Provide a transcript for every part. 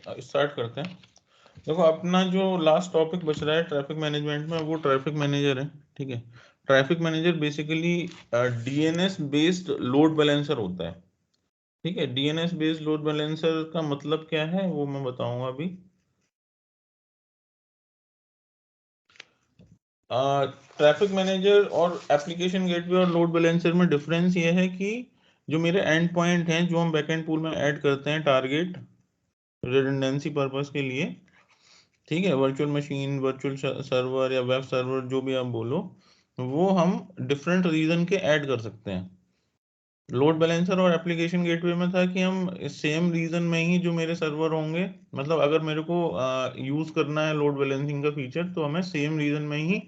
Start करते हैं। देखो अपना जो लास्ट टॉपिक बच रहा है ट्रैफिक मैनेजमेंट में, वो ट्रैफिक मैनेजर है। ठीक है, traffic manager basically DNS based load balancer होता है। ठीक है, डीएनएस बेस्ड लोड बैलेंसर का मतलब क्या है वो मैं बताऊंगा अभी। ट्रैफिक मैनेजर और एप्लीकेशन गेटवे और लोड बैलेंसर में डिफरेंस ये है कि जो मेरे एंड पॉइंट हैं जो हम बैकएंड पूल में ऐड करते हैं टारगेट रिडंडेंसी पर्पस के लिए, ठीक है, वर्चुअल मशीन, वर्चुअल सर्वर या वेब सर्वर जो भी आप बोलो, वो हम डिफरेंट रीजन के ऐड कर सकते हैं। लोड बैलेंसर और एप्लीकेशन गेटवे में था कि हम सेम रीजन में ही जो मेरे सर्वर होंगे, मतलब अगर मेरे को यूज करना है लोड बैलेंसिंग का फीचर तो हमें सेम रीजन में ही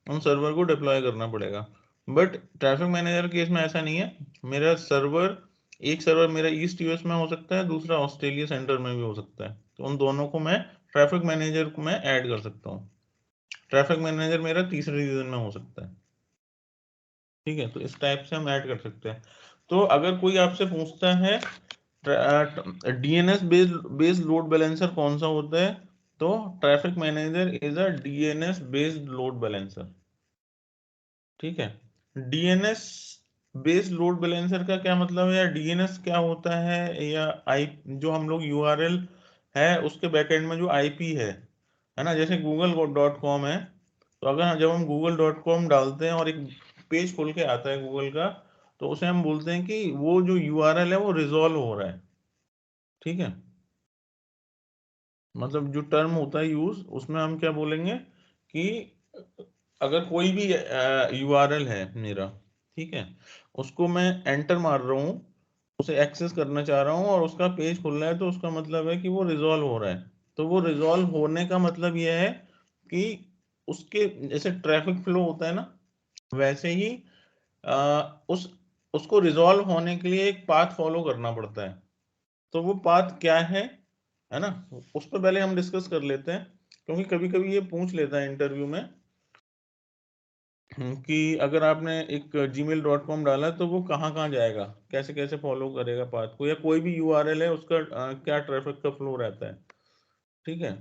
उन सर्वर को डिप्लॉय करना पड़ेगा। बट ट्रैफिक मैनेजर केस में ऐसा नहीं है। मेरा सर्वर, एक सर्वर मेरा ईस्ट यूएस में हो सकता है, दूसरा ऑस्ट्रेलिया सेंटर में भी हो सकता है, तो उन दोनों को मैं ट्रैफिक मैनेजर को मैं ऐड कर सकता हूँ। ट्रैफिक मैनेजर मेरा तीसरे रीजन में हो सकता है। ठीक है, तो इस टाइप से हम ऐड कर सकते हैं। तो अगर कोई आपसे पूछता है डीएनएस बेस्ड लोड बैलेंसर कौन सा होता है, तो traffic manager is a DNS based load balancer. ठीक है, डीएनएस बेस्ड लोड बैलेंसर का क्या मतलब है, या डीएनएस क्या होता है, या आई जो हम लोग यूआरएल है उसके बैकएंड में जो आईपी है ना, जैसे google.com है, तो अगर जब हम google.com डालते हैं और एक पेज खोल के आता है गूगल का, तो उसे हम बोलते हैं कि वो जो यूआरएल है वो रिजॉल्व हो रहा है। ठीक है, मतलब जो टर्म होता है यूज, उसमें हम क्या बोलेंगे कि अगर कोई भी यूआरएल है मेरा, ठीक है, उसको मैं एंटर मार रहा हूँ, उसे एक्सेस करना चाह रहा हूँ और उसका पेज खुल रहा है, तो उसका मतलब है कि वो रिजॉल्व हो रहा है। तो वो रिजॉल्व होने का मतलब यह है कि उसके जैसे ट्रैफिक फ्लो होता है ना, वैसे ही उस उसको रिजॉल्व होने के लिए एक पाथ फॉलो करना पड़ता है। तो वो पाथ क्या है ना, उस पर पहले हम डिस्कस कर लेते हैं, क्योंकि कभी कभी ये पूछ लेता है इंटरव्यू में कि अगर आपने एक gmail.com डाला तो वो कहाँ कहाँ जाएगा, कैसे कैसे फॉलो करेगा पाथ को, या कोई भी यूआरएल है उसका क्या ट्रैफिक का फ्लो रहता है। ठीक है,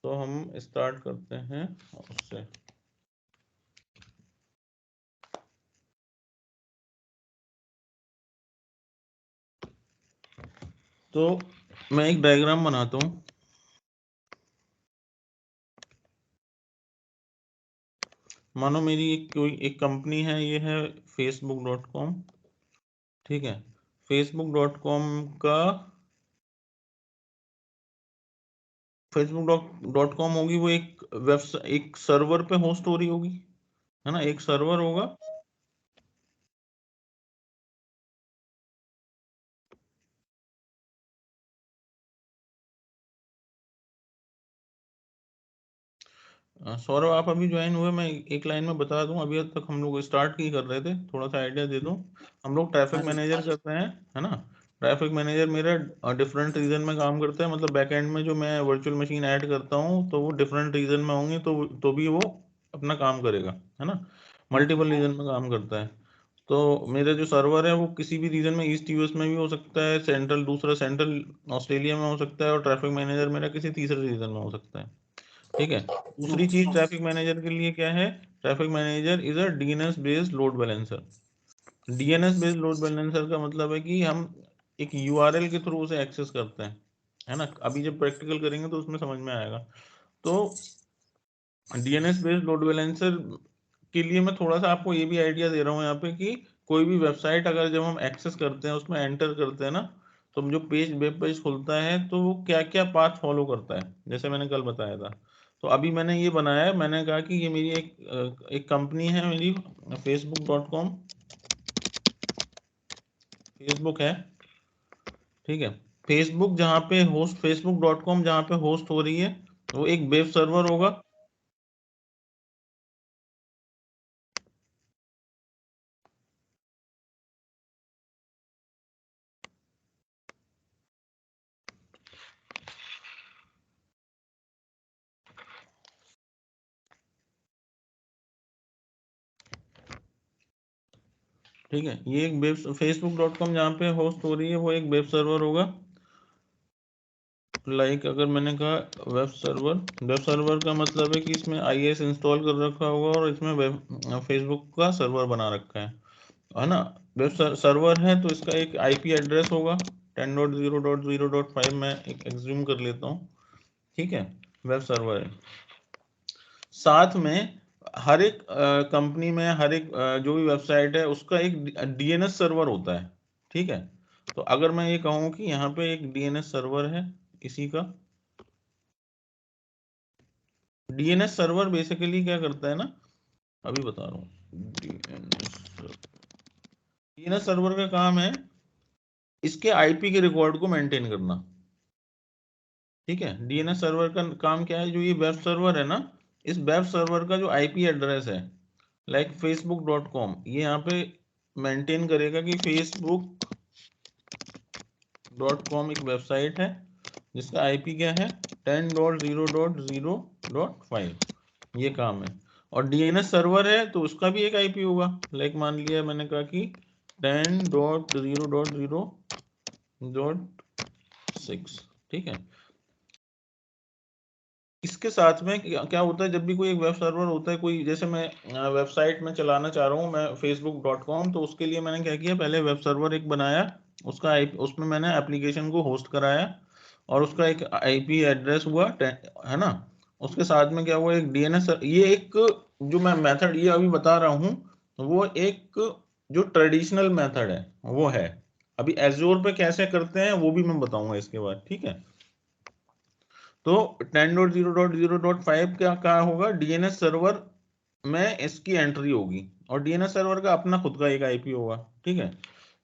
तो हम स्टार्ट करते हैं उससे। तो मैं एक डायग्राम बनाता हूँ। मानो मेरी कोई एक कंपनी है, ये है facebook.com। ठीक है, facebook.com का facebook.com होगी वो एक वेबसाइट, एक सर्वर पे होस्ट हो रही होगी, है ना, एक सर्वर होगा। सौरभ आप अभी ज्वाइन हुए, मैं एक लाइन में बता दूं, अभी तक हम लोग स्टार्ट ही कर रहे थे, थोड़ा सा आइडिया दे दूं। हम लोग ट्रैफिक मैनेजर करते हैं, है ना। ट्रैफिक मैनेजर मेरा डिफरेंट रीजन में काम करता है, मतलब बैकएंड में जो मैं वर्चुअल मशीन ऐड करता हूँ तो वो डिफरेंट रीजन में होंगी, तो भी वो अपना काम करेगा, है ना। मल्टीपल रीजन में काम करता है। तो मेरा जो सर्वर है वो किसी भी रीजन में, ईस्ट यूएस में भी हो सकता है, सेंट्रल दूसरा सेंट्रल ऑस्ट्रेलिया में हो सकता है, और ट्रैफिक मैनेजर मेरा किसी तीसरे रीजन में हो सकता है। ठीक है, दूसरी चीज ट्रैफिक मैनेजर के लिए क्या है, traffic manager is a DNS based load balancer. DNS based load balancer का मतलब है कि हम एक यूआरएल के थ्रू उसे एक्सेस करते हैं, है ना। अभी जब प्रैक्टिकल करेंगे तो उसमें समझ में आएगा। तो डीएनएस बेस्ड लोड बैलेंसर के लिए मैं थोड़ा सा आपको ये भी आइडिया दे रहा हूँ यहाँ पे कि कोई भी वेबसाइट अगर जब हम एक्सेस करते हैं, उसमें एंटर करते हैं ना, तो जो पेज, वेब पेज खुलता है तो वो क्या क्या पाथ फॉलो करता है, जैसे मैंने कल बताया था। तो अभी मैंने ये बनाया है, मैंने कहा कि ये मेरी एक कंपनी है मेरी, facebook.com, फेसबुक है। ठीक है, फेसबुक जहाँ पे होस्ट, facebook.com जहाँ पे होस्ट हो रही है, वो एक वेब सर्वर होगा। ठीक है, ये एक वेब, facebook.com जहाँ पे होस्ट हो रही है वो एक वेब सर्वर होगा। लाइक अगर मैंने कहा वेब सर्वर का मतलब है कि इसमें IIS इंस्टॉल कर रखा होगा और इसमें फेसबुक का सर्वर बना रखा है ना। वेब सर्वर है तो इसका एक IP एड्रेस होगा 10.0.0.5 मैं एक एग्ज्यूम कर लेता हूँ, ठीक है। वेब सर्वर है, साथ में हर एक कंपनी में हर एक जो भी वेबसाइट है उसका एक DNS सर्वर होता है, ठीक है। तो अगर मैं ये कहूँ कि यहाँ पे एक DNS सर्वर है इसी का, DNS सर्वर बेसिकली क्या करता है ना, अभी बता रहा हूँ। DNS सर्वर का काम है इसके IP के रिकॉर्ड को मेंटेन करना, ठीक है। DNS सर्वर का काम क्या है, जो ये वेब सर्वर है ना, इस वेब सर्वर का जो IP एड्रेस है लाइक facebook.com, ये यहाँ पे मेंटेन करेगा कि facebook.com एक वेबसाइट है जिसका IP क्या है 10.0.0.5, ये काम है। और DNS सर्वर है तो उसका भी एक IP होगा, लाइक मान लिया मैंने कहा कि 10.0.0.6, ठीक है। इसके साथ में क्या होता है, जब भी कोई एक वेब सर्वर होता है, कोई जैसे मैं वेबसाइट में चलाना चाह रहा हूँ मैं facebook.com, तो उसके लिए मैंने क्या किया, पहले वेब सर्वर एक बनाया, उसका उसमें मैंने एप्लीकेशन को होस्ट कराया और उसका एक IP एड्रेस हुआ है ना। उसके साथ में क्या हुआ, एक DNS, ये एक जो मैं मेथड ये अभी बता रहा हूँ वो एक जो ट्रेडिशनल मेथड है वो है। अभी एज्योर पे कैसे करते हैं वो भी मैं बताऊंगा इसके बाद, ठीक है। तो 10.0.0.5 क्या होगा, DNS सर्वर में इसकी एंट्री होगी और DNS सर्वर का अपना खुद का एक IP होगा, ठीक है।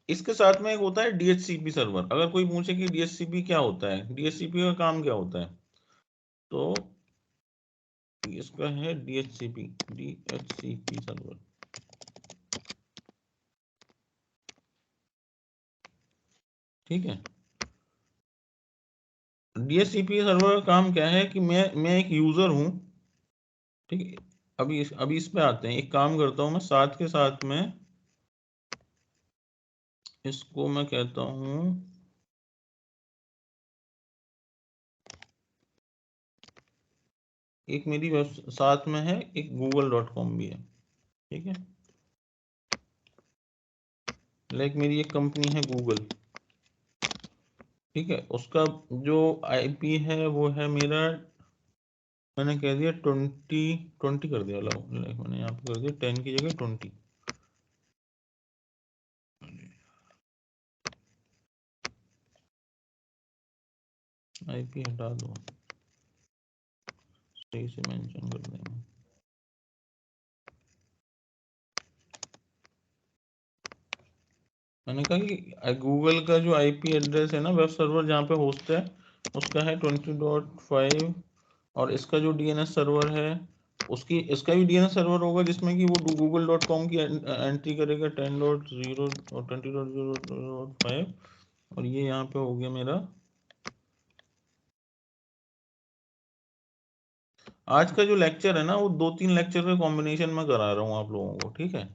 इसके साथ में एक होता है DHCP सर्वर। अगर कोई पूछे कि DHCP क्या होता है, DHCP का काम क्या होता है, तो इसका है DHCP सर्वर, ठीक है। DHCP सर्वर का काम क्या है कि मैं एक यूजर हूं, ठीक है। अभी इस पे आते हैं, एक काम करता हूं मैं साथ के साथ में, इसको मैं कहता हूं एक मेरी साथ में है एक google.com भी है, ठीक है। लाइक मेरी एक कंपनी है गूगल, ठीक है। उसका जो IP है वो है मेरा, मैंने कह दिया 20 कर दिया, लाइक मैंने यहाँ पे कर दिया 10 की जगह 20। IP हटा दो, सही से मेंशन कर देंगे। मैंने कहा कि गूगल का जो IP एड्रेस है ना, वेब सर्वर जहाँ पे होस्ट है उसका है 20.5, और इसका जो DNS सर्वर है इसका भी DNS सर्वर होगा जिसमें कि वो google.com की एंट्री करेगा 10.0 और 20.0.5, और ये यहाँ पे हो गया मेरा। आज का जो लेक्चर है ना वो 2-3 लेक्चर के कॉम्बिनेशन में करा रहा हूँ आप लोगों को, ठीक है।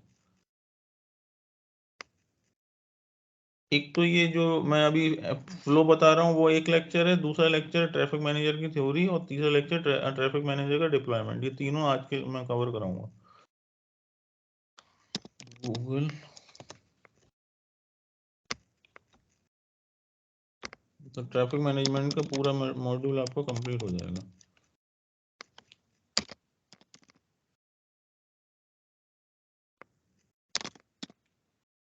एक तो ये जो मैं अभी फ्लो बता रहा हूँ वो एक लेक्चर है, दूसरा लेक्चर ट्रैफिक मैनेजर की थ्योरी, और तीसरा लेक्चर ट्रैफिक मैनेजर का डिप्लॉयमेंट। ये तीनों आज के मैं कवर कराऊंगा। गूगल तो ट्रैफिक मैनेजमेंट का पूरा मॉड्यूल आपको कंप्लीट हो जाएगा।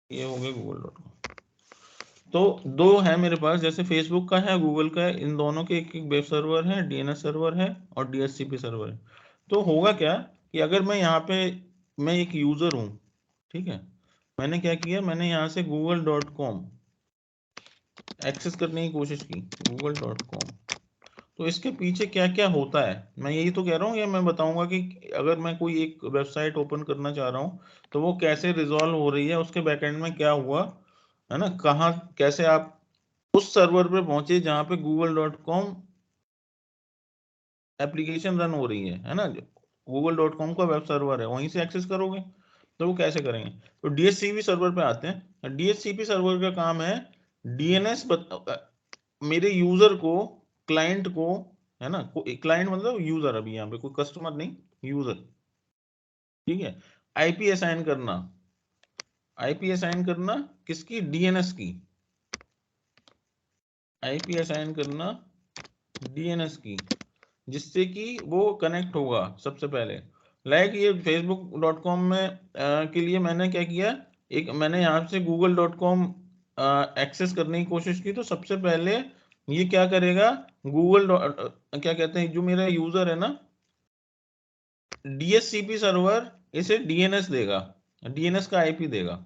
ये हो गया google.com। तो दो है मेरे पास, जैसे फेसबुक का है गूगल का है, इन दोनों के एक एक वेब सर्वर है, DNS सर्वर है और DHCP सर्वर है। तो होगा क्या कि अगर मैं यहाँ पे मैं एक यूजर हूँ, ठीक है। मैंने क्या किया, मैंने यहाँ से google.com एक्सेस करने की कोशिश की, google.com। तो इसके पीछे क्या क्या होता है मैं यही तो कह रहा हूँ, या मैं बताऊंगा कि अगर मैं कोई एक वेबसाइट ओपन करना चाह रहा हूँ तो वो कैसे रिजॉल्व हो रही है, उसके बैकएंड में क्या हुआ है ना, कहाँ कैसे आप उस सर्वर पे पहुंचे जहां पे google.com एप्लीकेशन रन हो रही है ना। google.com का वेब सर्वर है, वहीं से एक्सेस करोगे। तो वो कैसे करेंगे, तो DHCP सर्वर पे आते हैं। DHCP सर्वर का काम है DNS मेरे यूजर को क्लाइंट को, है ना, क्लाइंट मतलब यूजर, अभी यहाँ पे कोई कस्टमर नहीं, यूजर, ठीक है। आईपी असाइन करना, आईपी असाइन करना किसकी, डीएनएस की, आईपी असाइन करना डीएनएस की, जिससे कि वो कनेक्ट होगा सबसे पहले। लाइक ये facebook.com में के लिए मैंने क्या किया, एक मैंने यहाँ से google.com एक्सेस करने की कोशिश की, तो सबसे पहले ये क्या करेगा, गूगल क्या कहते हैं, जो मेरा यूजर है ना, डीएससीपी सर्वर इसे डीएनएस देगा, डीएनएस का आईपी देगा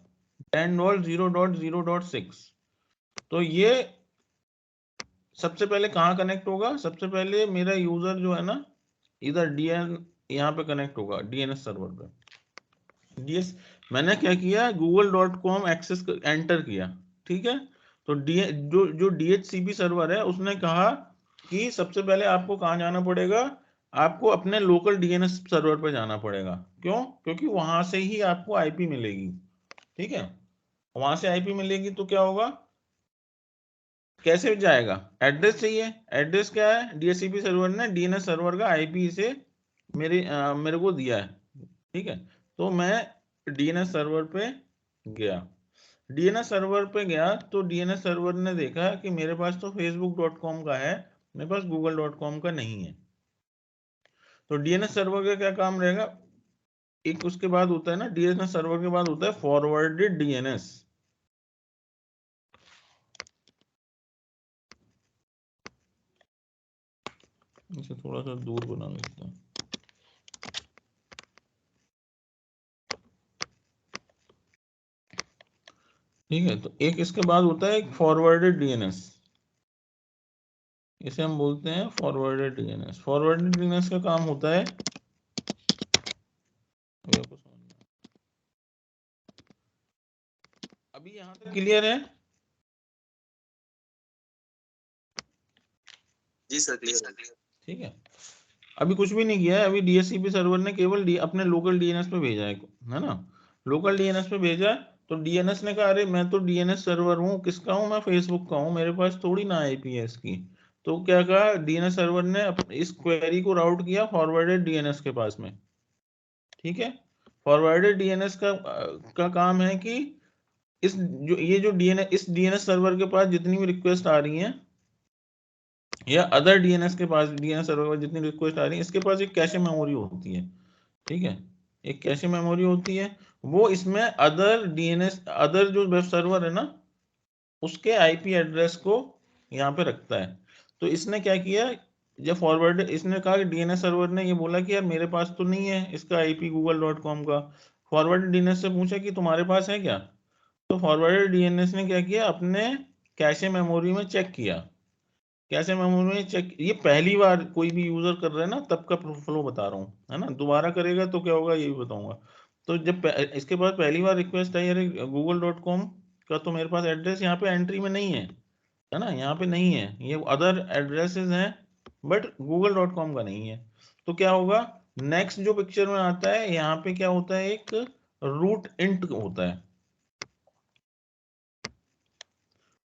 10.0.0.6। तो ये सबसे पहले कहाँ कनेक्ट होगा, सबसे पहले मेरा यूजर जो है ना, इधर डीएन यहाँ पे कनेक्ट होगा डीएनएस सर्वर पे। डीएस मैंने क्या किया, google.com एक्सेस एंटर किया, ठीक है। तो जो डीएचसीपी सर्वर है उसने कहा कि सबसे पहले आपको कहाँ जाना पड़ेगा, आपको अपने लोकल डीएनएस सर्वर पे जाना पड़ेगा। क्यों, क्योंकि वहां से ही आपको आईपी मिलेगी, ठीक है। वहां से आईपी मिलेगी तो क्या होगा, कैसे जाएगा, एड्रेस चाहिए, एड्रेस क्या है, डीएचसीपी सर्वर ने डीएनएस सर्वर का आईपी से मेरे को दिया है, ठीक है। तो मैं डीएनएस सर्वर पे गया, डीएनएस सर्वर पे गया तो डीएनएस सर्वर ने देखा कि मेरे पास तो facebook.com का है, मेरे पास google.com का नहीं है। तो डीएनएस सर्वर का क्या काम रहेगा, एक उसके बाद होता है ना, डीएनएस सर्वर के बाद होता है फॉरवर्डेड डीएनएस। इसे थोड़ा सा दूर बना लेते हैं, ठीक है। तो एक इसके बाद होता है एक फॉरवर्डेड डीएनएस, इसे हम बोलते हैं फॉरवर्डेड डीएनएस। फॉरवर्डेड डीएनएस का काम होता है, अभी यहाँ तक क्लियर है? जी सर, क्लियर। ठीक है, अभी कुछ भी नहीं किया है, अभी डीएचसीपी सर्वर ने केवल अपने लोकल डीएनएस पे भेजा है ना, लोकल डीएनएस पे भेजा। तो डीएनएस ने कहा अरे मैं तो डीएनएस सर्वर हूँ, किसका हूँ, मैं फेसबुक का हूँ, मेरे पास थोड़ी ना आईपी है इसकी। तो क्या कहा, डीएनएस सर्वर ने इस क्वेरी को राउट किया फॉरवर्डेड डीएनएस के पास में, ठीक है। फॉरवर्डेड डीएनएस का काम है कि इस जो ये जो डीएनएस, इस डीएनएस सर्वर के पास जितनी भी रिक्वेस्ट आ रही हैं, या अदर डीएनएस के पास, डीएनएस सर्वर पर जितनी रिक्वेस्ट आ रही है, इसके पास एक कैशे मेमोरी होती है, ठीक है, एक कैशे मेमोरी होती है। वो इसमें अदर डीएनएस, अदर जो वेब सर्वर है ना, उसके आईपी एड्रेस को यहाँ पे रखता है। तो इसने क्या किया, जब फॉरवर्ड, इसने कहा कि डीएनएस सर्वर ने ये बोला कि यार मेरे पास तो नहीं है इसका आईपी google.com का। फॉरवर्ड डीएनएस से पूछा कि तुम्हारे पास है क्या, तो फॉरवर्ड डीएनएस ने क्या किया, अपने कैशे मेमोरी में चेक किया, कैशे मेमोरी में चेक, ये पहली बार कोई भी यूजर कर रहा है ना, तब का फ्लो बता रहा हूँ, है ना, दोबारा करेगा तो क्या होगा ये भी बताऊंगा। तो जब इसके बाद पहली बार रिक्वेस्ट आई, अरे google.com का तो मेरे पास एड्रेस यहाँ पे एंट्री में नहीं है ना, यहाँ पे नहीं है, ये अदर एड्रेसेस हैं बट google.com का नहीं है। तो क्या होगा, नेक्स्ट जो पिक्चर में आता है, यहाँ पे क्या होता है, एक रूट इंट होता है,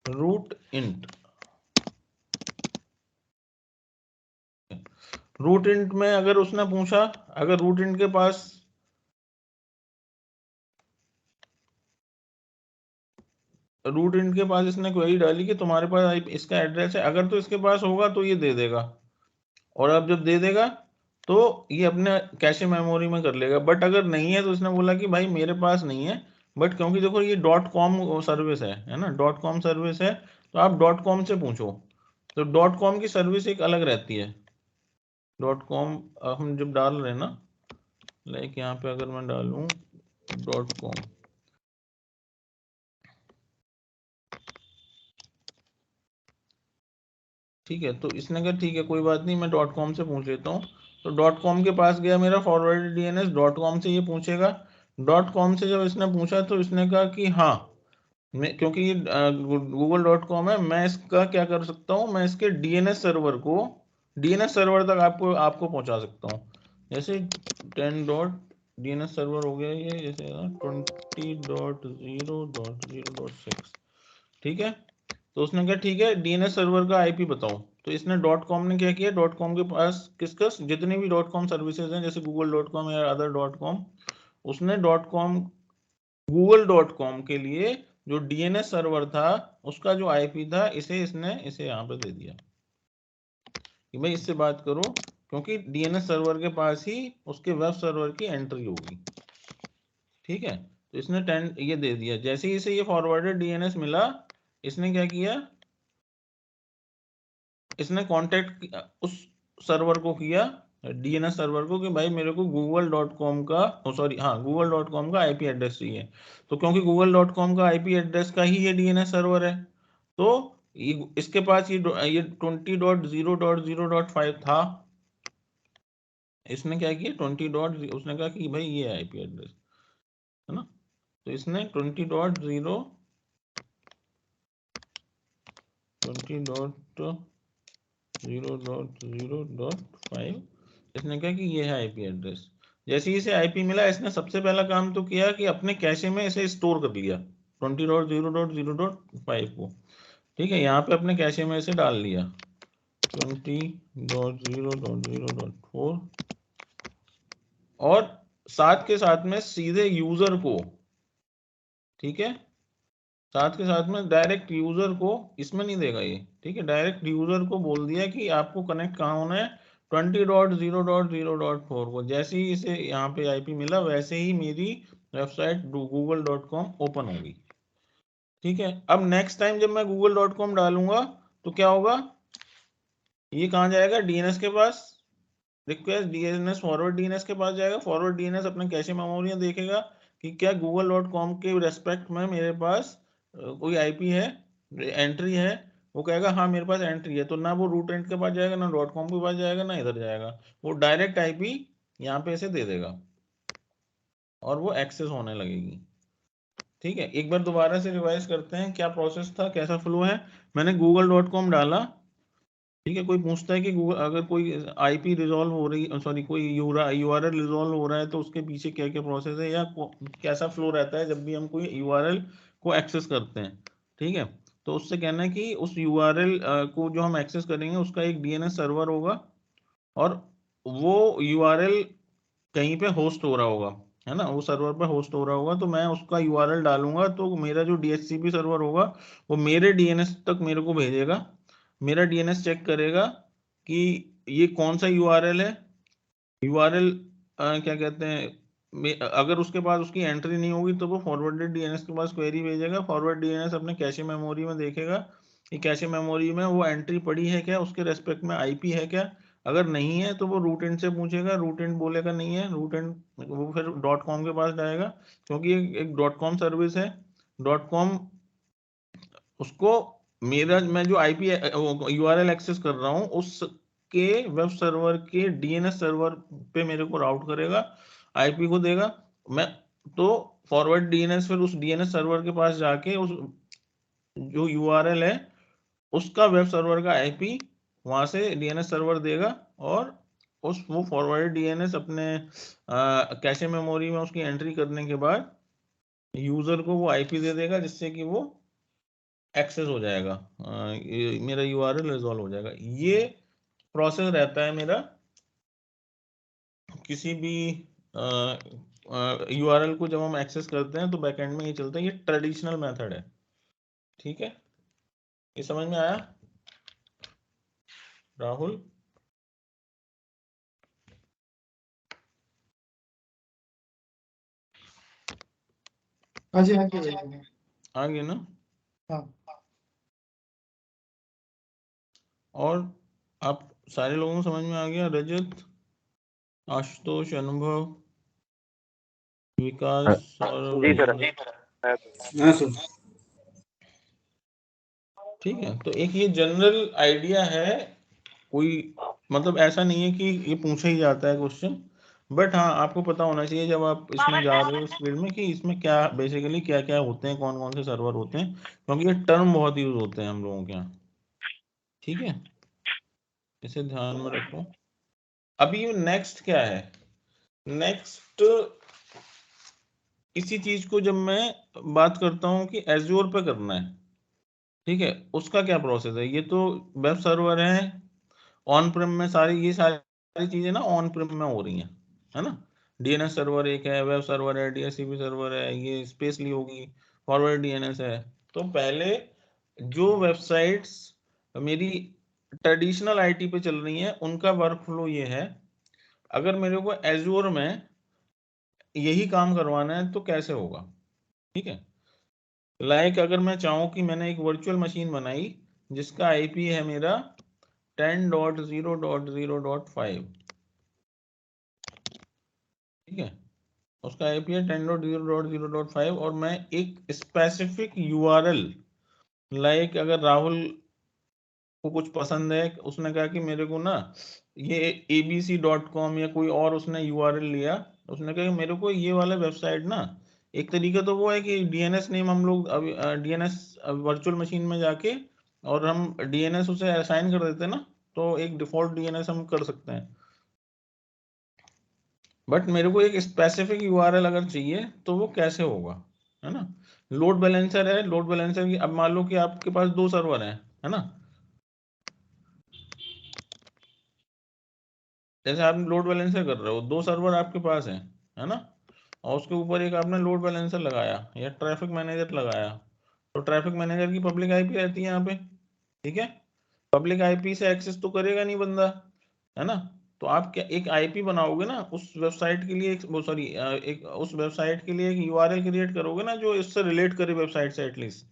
रूट इंट। रूट इंट में अगर उसने पूछा, अगर रूट इंट के पास, रूट इंट के पास इसने क्वेरी डाली कि तुम्हारे पास इसका एड्रेस है, अगर तो इसके पास होगा तो ये दे देगा, और अब जब दे देगा तो ये अपने कैशे मेमोरी में कर लेगा। बट अगर नहीं है तो इसने बोला कि भाई मेरे पास नहीं है, बट क्योंकि देखो ये .com सर्विस है ना, .com सर्विस है, तो आप .com से पूछो। तो .com की सर्विस एक अलग रहती है। .com हम जब डाल रहे हैं ना, लाइक यहाँ पे अगर मैं डालूं .com, ठीक है, तो इसने कहा ठीक है कोई बात नहीं, मैं .com से पूछ लेता हूँ। तो .com के पास गया मेरा फॉरवर्डेड डीएनएस, .com से ये पूछेगा। .com से जब इसने पूछा तो इसने कहा कि हाँ, मैं, क्योंकि ये google.com है, मैं इसका क्या कर सकता हूँ, मैं इसके डीएनएस सर्वर को, डीएनएस सर्वर तक आपको आपको पहुंचा सकता हूँ। जैसे 10 डॉट डीएनएस सर्वर हो गया ये, जैसे 20.0.0.6, ठीक है। तो उसने कहा ठीक है डीएनएस सर्वर का आईपी बताओ। तो इसने .com ने क्या किया, .com के पास किसका जितने भी .com सर्विसेज हैं जैसे google.com या अदर .com, उसने .com google.com के लिए जो डीएनएस सर्वर था उसका जो आईपी था इसने इसे यहाँ पे दे दिया कि भाई इससे बात करो, क्योंकि डीएनएस सर्वर के पास ही उसके वेब सर्वर की एंट्री होगी। ठीक है, तो इसने 10 ये दे दिया। जैसे ही इसे ये फॉरवर्डेड डीएनएस मिला, इसने क्या किया, इसने कांटेक्ट उस सर्वर को किया, डीएनएस सर्वर को, कि भाई मेरे को google.com का google.com का आईपी एड्रेस चाहिए। तो क्योंकि google.com का आईपी एड्रेस का ही ये डीएनएस सर्वर है, तो इसके पास ये 20.0.0.5 था। इसने क्या किया 20. उसने कहा कि भाई ये आईपी एड्रेस है ना, तो इसने 20.0.0.5 इसने कहा कि ये है आईपी एड्रेस। जैसे ही इसे आईपी मिला, इसने सबसे पहला काम तो किया कि अपने कैशे में इसे स्टोर कर लिया 20.0.0.5 को। ठीक है, यहाँ पे अपने कैशे में इसे डाल लिया 20.0.0.4, और साथ के साथ में सीधे यूजर को, ठीक है, साथ के साथ में डायरेक्ट यूजर को इसमें नहीं देगा ये। ठीक है, डायरेक्ट यूजर को बोल दिया कि आपको कनेक्ट कहाँ होना है 20.0.0.4 को। जैसे ही इसे यहाँ पे आईपी मिला, वैसे ही मेरी वेबसाइट google.com ओपन होगी। ठीक है, अब नेक्स्ट टाइम जब मैं google.com डालूंगा तो क्या होगा, ये कहाँ जाएगा, डीएनएस के पास, रिक्वेस्ट डीएनएस फॉरवर्ड डीएनएस के पास जाएगा। फॉरवर्ड डीएनएस अपने कैशे मेमोरी में देखेगा कि क्या google.com के रेस्पेक्ट में मेरे पास कोई आईपी है, एंट्री है। वो कहेगा हाँ मेरे पास एंट्री है, तो ना वो रूट एंड के पास जाएगा, ना .com के पास जाएगा, ना इधर जाएगा, वो डायरेक्ट आईपी यहाँ पे इसे दे देगा और वो एक्सेस होने लगेगी। ठीक है, एक बार दोबारा से रिवाइज करते हैं क्या प्रोसेस था, कैसा फ्लो है। मैंने google.com डाला। ठीक है, कोई पूछता है कि गूगल अगर कोई आईपी रिजॉल्व हो रही, सॉरी कोई यूआरएल रिजॉल्व हो रहा है तो उसके पीछे क्या क्या प्रोसेस है या कैसा फ्लो रहता है जब भी हम कोई यूआरएल को एक्सेस करते हैं। ठीक है, तो उससे कहना है कि उस यूआरएल को जो हम एक्सेस करेंगे उसका एक डीएनएस सर्वर होगा, और वो यूआरएल कहीं पे होस्ट हो रहा होगा, है ना, वो सर्वर पे होस्ट हो रहा होगा। तो मैं उसका यूआरएल डालूंगा तो मेरा जो डीएचसीपी सर्वर होगा वो मेरे डीएनएस तक मेरे को भेजेगा। मेरा डीएनएस चेक करेगा कि ये कौन सा यूआरएल है। यूआरएल क्या कहते हैं, अगर उसके पास उसकी एंट्री नहीं होगी तो वो फॉरवर्डेड डीएनएस के पास क्वेरी भेजेगा। फॉरवर्ड डीएनएस अपने कैशे मेमोरी में देखेगा कि कैशे मेमोरी में वो एंट्री पड़ी है क्या, उसके रेस्पेक्ट में आईपी है क्या। अगर नहीं है तो वो रूट एंड से पूछेगा, रूट एंड बोलेगा नहीं है, रूट एंड वो फिर .com के पास जाएगा, क्योंकि एक .com सर्विस है। .com उसको मेरा मैं जो आईपी यूआरएल एक्सेस कर रहा हूँ उसके वेब सर्वर के डीएनएस सर्वर पे मेरे को राउट करेगा, आईपी को देगा। मैं तो फॉरवर्ड डीएनएस फिर उस डीएनएस सर्वर के पास जाके उस जो यूआरएल है उसका वेब सर्वर का आईपी वहां से डीएनएस सर्वर देगा, और उस वो फॉरवर्ड डीएनएस अपने कैशे मेमोरी में उसकी एंट्री करने के बाद यूजर को वो आईपी दे देगा, जिससे कि वो एक्सेस हो जाएगा, मेरा यूआरएल रिजॉल्व हो जाएगा। ये प्रोसेस रहता है मेरा किसी भी यूआरएल को जब हम एक्सेस करते हैं तो बैकएंड में ये चलता है, ये ट्रेडिशनल मेथड है। ठीक है, ये समझ में आया राहुल? हाँ जी भैया। आगे ना, हाँ और आप सारे लोगों को समझ में आ गया? रजत, आशुतोष, अनुभव, विकास, सौरभ, जी सर। हाँ सर। ठीक है, तो एक ये जनरल आइडिया है, कोई मतलब ऐसा नहीं है कि ये पूछा ही जाता है क्वेश्चन, बट हाँ आपको पता होना चाहिए जब आप इसमें जा रहे हो इस फील्ड में कि इसमें क्या बेसिकली क्या क्या होते हैं, कौन कौन से सर्वर होते हैं, क्योंकि ये टर्म बहुत यूज होते हैं हम लोगों के यहाँ। ठीक है, इसे ध्यान में रखो। अभी नेक्स्ट क्या है, नेक्स्ट इसी चीज को जब मैं बात करता हूँ कि एज्योर पे करना है। ठीक है, उसका क्या प्रोसेस है? ये तो वेब सर्वर है, ऑन प्रिम में ये सारी चीजें ना ऑन प्रिम में हो रही हैं, है ना। डीएनएस सर्वर एक है, वेब सर्वर है, डीएचसीपी सर्वर है, ये स्पेसली होगी, फॉरवर्ड डीएनएस है। तो पहले जो वेबसाइट्स मेरी ट्रेडिशनल आईटी पे चल रही हैं उनका वर्कफ्लो ये है, अगर मेरे को एज्योर में यही काम करवाना है तो कैसे होगा? ठीक है, अगर मैं चाहूँ कि मैंने एक वर्चुअल मशीन बनाई जिसका आईपी है मेरा 10.0.0.5, ठीक है, उसका आईपी है 10.0.0.5 और मैं एक स्पेसिफिक यूआरएल अगर राहुल को कुछ पसंद है, उसने कहा कि मेरे को ना ये abc.com या कोई और उसने यूआरएल लिया, उसने कहा कि मेरे को ये वाला वेबसाइट ना, एक तरीका तो वो है कि डीएनएस नेम हम लोग अभी डीएनएस वर्चुअल मशीन में जाके और हम डीएनएस उसे असाइन कर देते हैं ना, तो एक डिफॉल्ट डीएनएस हम कर सकते हैं। बट मेरे को एक स्पेसिफिक यूआरएल अगर चाहिए तो वो कैसे होगा, है ना। लोड बैलेंसर है, लोड बैलेंसर की अब मान लो कि आपके पास 2 सर्वर हैं, है ना। जैसे आप लोड बैलेंसर कर रहे हो, 2 सर्वर आपके पास हैं, है ना, और उसके ऊपर एक आपने लोड बैलेंसर लगाया या ट्रैफिक मैनेजर लगाया, तो ट्रैफिक मैनेजर की पब्लिक आईपी रहती है यहाँ पे, ठीक है। पब्लिक आईपी से एक्सेस तो करेगा नहीं बंदा, है ना। तो आप क्या एक आईपी बनाओगे ना उस वेबसाइट के लिए, एक उस वेबसाइट के लिए एक यूआरएल क्रिएट करोगे ना जो इससे रिलेट करे वेबसाइट से एटलीस्ट।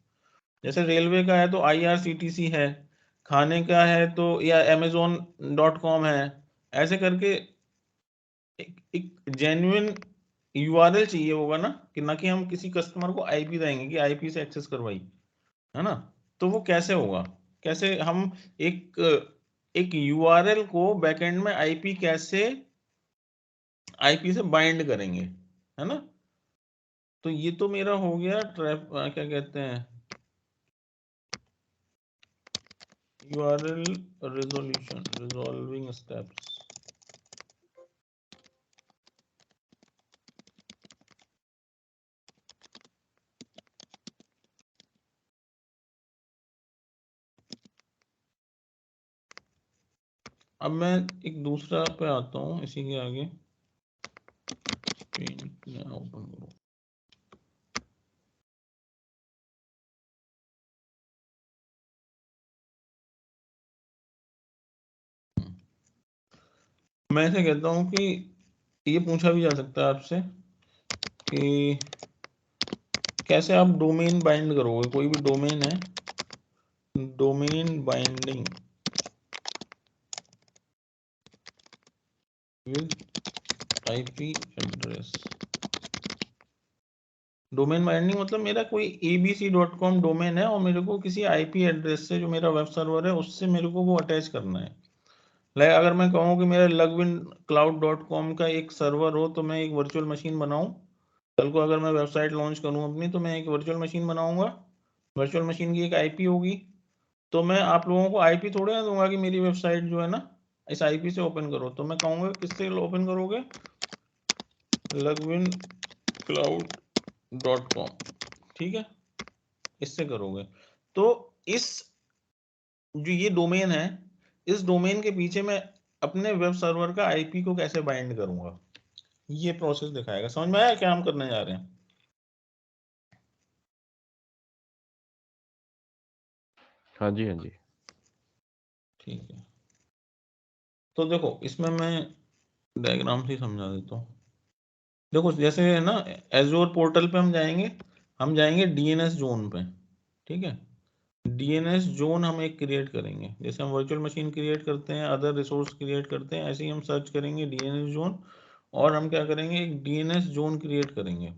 जैसे रेलवे का है तो IRCTC है, खाने का है तो या amazon.com है, ऐसे करके एक जेन्युइन यूआरएल चाहिए होगा ना, कि ना कि हम किसी कस्टमर को आईपी देंगे कि आईपी से एक्सेस करवाई, है ना। तो वो कैसे होगा? कैसे हम एक एक यूआरएल को बैकएंड में आईपी से बाइंड करेंगे, है ना। तो ये तो मेरा हो गया क्या कहते हैं, यूआरएल रिजॉल्विंग स्टेप्स। अब मैं एक दूसरा पे आता हूँ, इसी के आगे ओपन करो। मैं ऐसे कहता हूँ कि ये पूछा भी जा सकता है आपसे कि कैसे आप डोमेन बाइंड करोगे, कोई भी डोमेन है, domain binding with IP address. Domain binding मतलब मेरा कोई abc.com डोमेन है और मेरे को किसी आईपी एड्रेस से जो मेरा वेब सर्वर है उससे मेरे को वो अटैच करना है। अगर मैं कहूँ कि मेरा logwincloud.com का एक सर्वर हो तो मैं एक वर्चुअल मशीन बनाऊं, कल को अगर मैं वेबसाइट लॉन्च करूं अपनी तो मैं एक वर्चुअल मशीन बनाऊंगा, वर्चुअल मशीन की एक आईपी होगी, तो मैं आप लोगों को आईपी थोड़े ना दूंगा कि मेरी वेबसाइट जो है ना इस आईपी से ओपन करो, तो मैं कहूँगा किससे ओपन करोगे, logwincloud.com, ठीक है, इससे करोगे। तो इस जो ये डोमेन है, इस डोमेन के पीछे मैं अपने वेब सर्वर का आईपी को कैसे बाइंड करूंगा, ये प्रोसेस दिखाएगा। समझ में आया क्या हम करने जा रहे हैं? हाँ जी, हाँ जी, ठीक है, तो देखो इसमें मैं डायग्राम से समझा देता हूँ। देखो जैसे है ना, एजोर पोर्टल पे हम जाएंगे डीएनएस जोन पे, ठीक है। डीएनएस जोन हम एक क्रिएट करेंगे, जैसे हम वर्चुअल मशीन क्रिएट करते हैं, अदर रिसोर्स क्रिएट करते हैं, ऐसे ही हम सर्च करेंगे डीएनएस जोन, और हम क्या करेंगे, एक डीएनएस जोन क्रिएट करेंगे।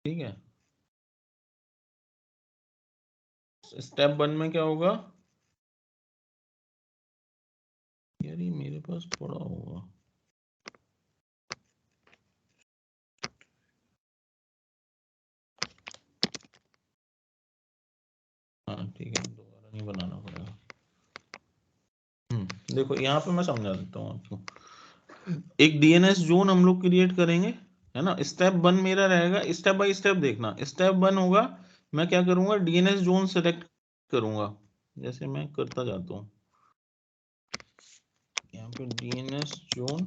ठीक है, स्टेप 1 में क्या होगा, यार ये मेरे पास पड़ा होगा, हाँ ठीक है, दोबारा नहीं बनाना पड़ेगा। देखो यहाँ पे मैं समझा देता हूँ आपको। एक डीएनएस जोन हम लोग क्रिएट करेंगे, है ना। स्टेप 1 मेरा रहेगा, स्टेप बाय स्टेप देखना। स्टेप 1 होगा, मैं क्या करूंगा, डीएनएस जोन सेलेक्ट करूंगा, जैसे मैं करता जाता हूँ यहाँ पे डीएनएस जोन,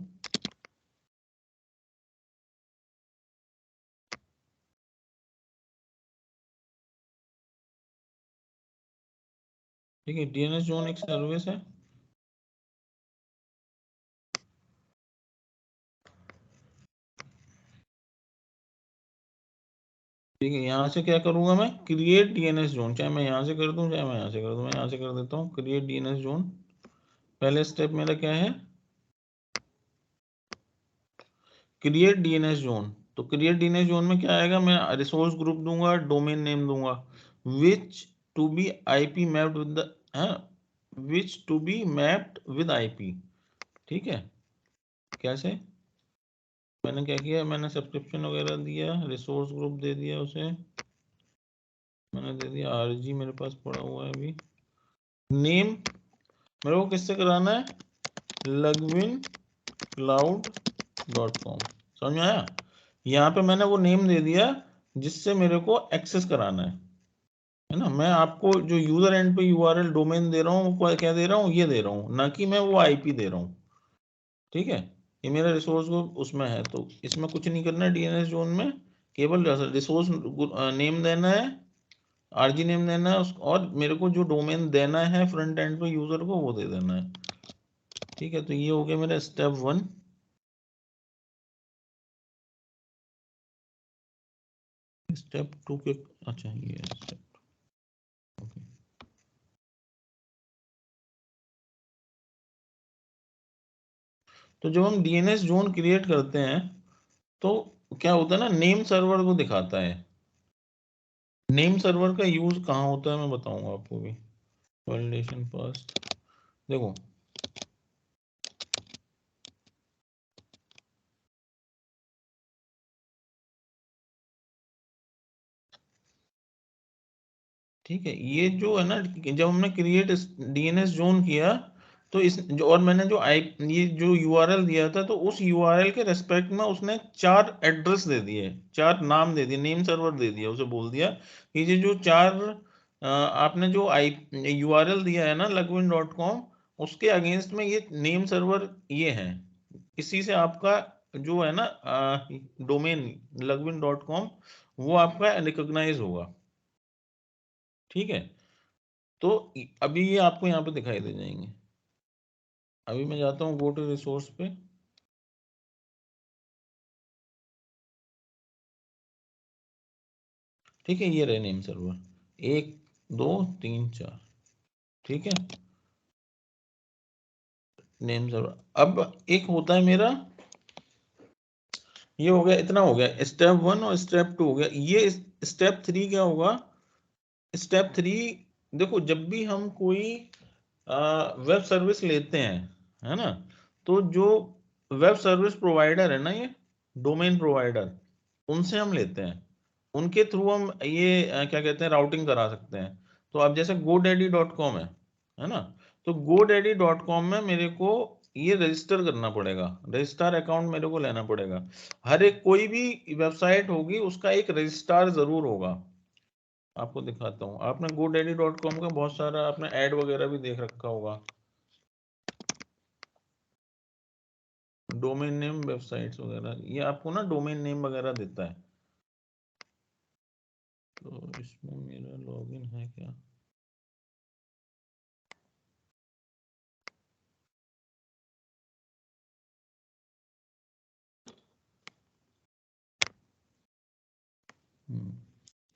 ठीक है। डीएनएस जोन एक सर्विस है, ठीक है। यहाँ से क्या करूंगा मैं, क्रिएट डीएनएस जोन, चाहे मैं यहाँ से कर दूं चाहे मैं यहाँ से कर दूं, मैं यहाँ से कर देता हूँ क्रिएट डीएनएस जोन। पहले स्टेप मेरा क्या है, क्रिएट डीएनएस जोन। तो क्रिएट डीएनएस जोन में क्या आएगा, मैं रिसोर्स ग्रुप दूंगा, डोमेन नेम दूंगा, which to be IP mapped with the which to be mapped with IP, ठीक है। कैसे, मैंने क्या किया, मैंने सब्सक्रिप्शन वगैरह दिया, रिसोर्स ग्रुप दे दिया उसे, मैंने दे दिया आरजी, मेरे पास पड़ा हुआ है अभी। नेम मेरे को किससे कराना है, logwinCloud.com, समझ में आया। यहाँ पे मैंने वो नेम दे दिया जिससे मेरे को एक्सेस कराना है ना। मैं आपको जो यूजर एंड पे यूआरएल डोमेन दे रहा हूँ, वो क्या दे रहा हूँ, ये दे रहा हूँ, ना कि मैं वो आईपी दे रहा हूँ, ठीक है। ये मेरा रिसोर्स ग्रुप उसमें है, तो इसमें कुछ नहीं करना है डीएनएस जोन में, केवल रिसोर्स नेम देना है, आरजी नेम देना है, और मेरे को जो डोमेन देना है फ्रंट एंड पे यूजर को, वो दे देना है, ठीक है। तो ये हो गया मेरा स्टेप 1। स्टेप 2 के, अच्छा ये स्टेप, ओके। तो जब हम डीएनएस जोन क्रिएट करते हैं तो क्या होता है ना, नेम सर्वर को दिखाता है। नेम सर्वर का यूज कहाँ होता है मैं बताऊंगा आपको भी। वैलिडेशन फर्स्ट, देखो ठीक है, ये जो है ना, जब हमने क्रिएट डीएनएस जोन किया तो इस जो, और मैंने जो ये जो यूआरएल दिया था, तो उस यूआरएल के रेस्पेक्ट में उसने 4 एड्रेस दे दिए, 4 नाम दे दिए, नेम सर्वर दे दिया, उसे बोल दिया कि ये जो 4 आपने जो यूआरएल दिया है ना logwin.com, उसके अगेंस्ट में ये नेम सर्वर ये है, इसी से आपका जो है ना डोमेन logwin.com वो आपका रिकॉग्नाइज होगा, ठीक है। तो अभी ये आपको यहाँ पे दिखाई दे जाएंगे। अभी मैं जाता हूँ गो टू रिसोर्स पे, ठीक है। ये रहे नेम सर्वर 1 2 3 4, ठीक है, नेम सर्वर। अब एक होता है मेरा, ये हो गया, इतना हो गया, स्टेप 1 और स्टेप 2 हो गया। ये स्टेप 3 क्या होगा, स्टेप 3, देखो जब भी हम कोई वेब सर्विस लेते हैं, है ना, तो जो वेब सर्विस प्रोवाइडर है ना, ये डोमेन प्रोवाइडर, उनसे हम लेते हैं, उनके थ्रू हम ये क्या कहते हैं, राउटिंग करा सकते हैं। तो अब जैसे godaddy.com है ना, तो godaddy.com में मेरे को ये रजिस्टर करना पड़ेगा, रजिस्ट्रार अकाउंट मेरे को लेना पड़ेगा। हर एक कोई भी वेबसाइट होगी उसका एक रजिस्ट्रार जरूर होगा। आपको दिखाता हूँ, आपने godaddy.com का बहुत सारा आपने ऐड वगैरह भी देख रखा होगा, डोमेन नेम वेबसाइट्स वगैरह, ये आपको ना डोमेन नेम वगैरह देता है। तो इसमें मेरा लॉगिन है क्या,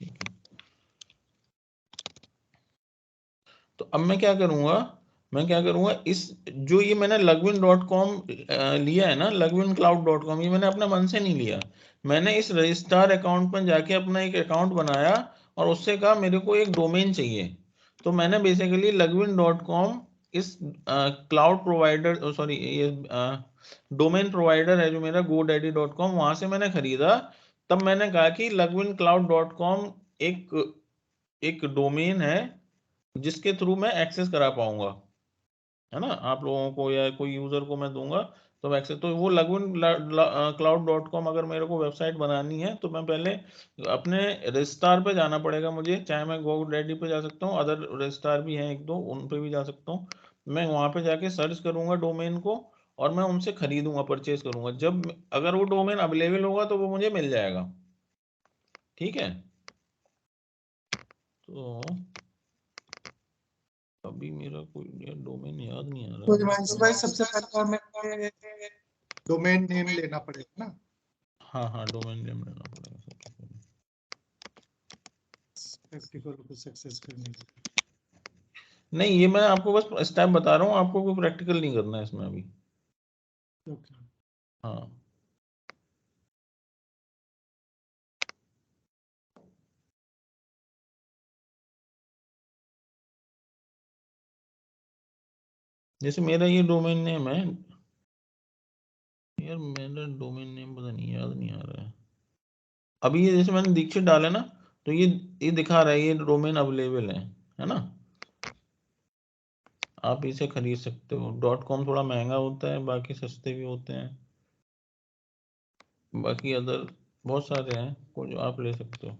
ठीक है। तो अब मैं क्या करूंगा, इस जो ये मैंने logwin.com लिया है ना, logwincloud.com, ये मैंने अपने मन से नहीं लिया, मैंने इस रजिस्ट्रार अकाउंट पर जाके अपना एक अकाउंट बनाया और उससे कहा मेरे को एक डोमेन चाहिए। तो मैंने बेसिकली logwin.com इस क्लाउड प्रोवाइडर, सॉरी ये डोमेन प्रोवाइडर है जो मेरा godaddy.com, वहां से मैंने खरीदा। तब मैंने कहा कि logwincloud.com एक एक डोमेन है जिसके थ्रू मैं एक्सेस करा पाऊंगा, है ना, आप लोगों को या कोई यूजर को मैं दूंगा तो एक्सेस, तो वो लगविन अगर मेरे को वेबसाइट बनानी है तो मैं पहले अपने रजिस्ट्रार पे जाना पड़ेगा मुझे, चाहे मैं GoDaddy पे जा सकता हूँ, अदर रजिस्ट्रार भी हैं एक दो, उन पे भी जा सकता हूँ। मैं वहां पे जाके सर्च करूंगा डोमेन को और मैं उनसे खरीदूंगा, परचेज करूंगा। जब अगर वो डोमेन अवेलेबल होगा तो वो मुझे मिल जाएगा। ठीक है, तो अभी मेरा कोई डोमेन याद नहीं आ तो रहा। भाई सबसे पहले हमें डोमेन नेम लेना पड़ेगा ना। हाँ, डोमेन नेम लेना पड़ेगा सबसे पहले। प्रैक्टिकल को सक्सेस करने के लिए। नहीं, ये मैं आपको बस स्टेप बता रहा हूँ, आपको कोई प्रैक्टिकल नहीं करना है इसमें अभी। ओके। हाँ, जैसे मेरा ये डोमेन नेम है यार, मेरा डोमेन नेम पता नहीं, याद नहीं आ रहा है अभी। ये जैसे मैंने दीक्षित डाला ना, तो ये दिखा रहा है ये डोमेन अवेलेबल है ना। आप इसे खरीद सकते हो। .com थोड़ा महंगा होता है, बाकी सस्ते भी होते हैं, बाकी अदर बहुत सारे हैं कोई जो आप ले सकते हो।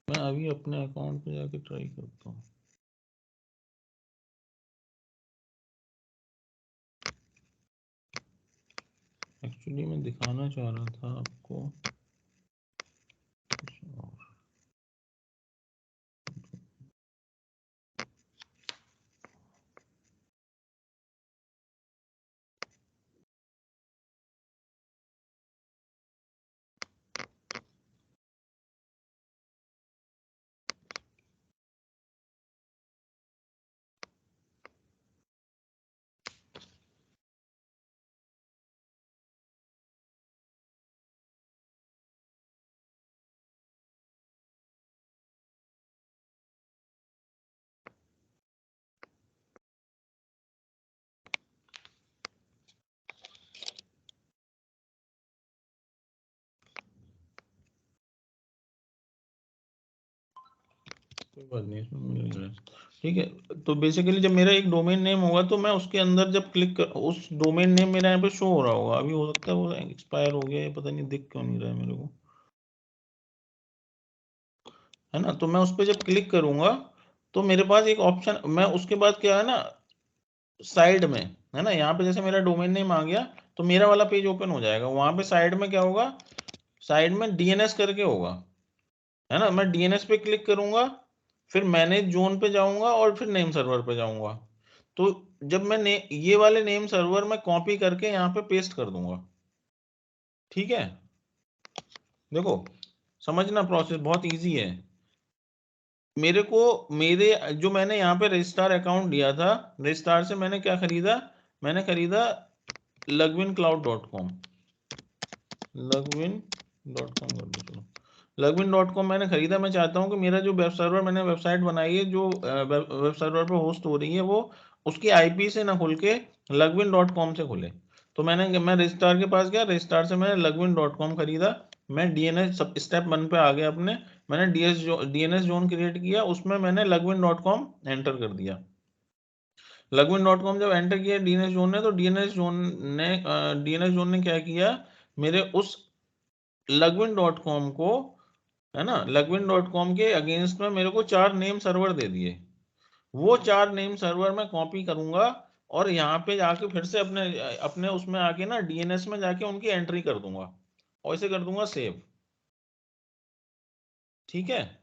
मैं अभी अपने अकाउंट पे जाके ट्राई करता हूँ। एक्चुअली मैं दिखाना चाह रहा था आपको कुछ और। कोई बात नहीं, इसमें मिल रहा है। ठीक है, तो बेसिकली जब मेरा एक डोमेन नेम होगा तो मैं उसके अंदर जब क्लिक कर, उस डोमेन नेम मेरा यहाँ पे शो हो रहा होगा। अभी हो सकता है वो एक्सपायर हो गया है, पता नहीं दिख क्यों नहीं रहा है मेरे को, है ना। तो मैं उस पर जब क्लिक करूंगा तो मेरे पास एक ऑप्शन, मैं उसके बाद क्या है ना, साइड में है ना, यहाँ पे जैसे मेरा डोमेन नेम आ गया तो मेरा वाला पेज ओपन हो जाएगा। वहां पे साइड में क्या होगा, साइड में DNS करके होगा, है ना। मैं DNS पे क्लिक करूंगा, फिर मैनेज जोन पे जाऊंगा और फिर नेम सर्वर पे जाऊंगा। तो जब मैं ये वाले नेम सर्वर में कॉपी करके यहाँ पे पेस्ट कर दूंगा। ठीक है, देखो समझना, प्रोसेस बहुत इजी है। मेरे को मेरे जो मैंने यहाँ पे रजिस्ट्रार अकाउंट दिया था, रजिस्ट्रार से मैंने क्या खरीदा, मैंने खरीदा लगविन.com कर दो चलो। लगविन.com मैंने खरीदा। मैं चाहता हूँ कि मेरा जो वेब सर्वर, मैंने वेबसाइट बनाई है जो वेब सर्वर पर होस्ट हो रही है, वो उसकी IP से ना खुल के लगविन.com से खुले। तो मैं रजिस्ट्रार के पास गया, रजिस्ट्रार से मैंने लगविन.com खरीदा। मैं DNS सब स्टेप 1 पे आ गया अपने। मैंने DNS जोन क्रिएट किया, उसमें मैंने लगविन.com एंटर कर दिया। लगविन.com जब एंटर किया DNS जोन ने, तो DNS जोन ने क्या किया, मेरे उस लगविन.com को, है ना, लगविन.com के अगेंस्ट में मेरे को 4 नेम सर्वर दे दिए। वो 4 नेम सर्वर मैं कॉपी करूंगा और यहाँ पे जाके फिर से अपने अपने उसमें आके ना DNS में जाके उनकी एंट्री कर दूंगा और इसे कर दूंगा सेव। ठीक है,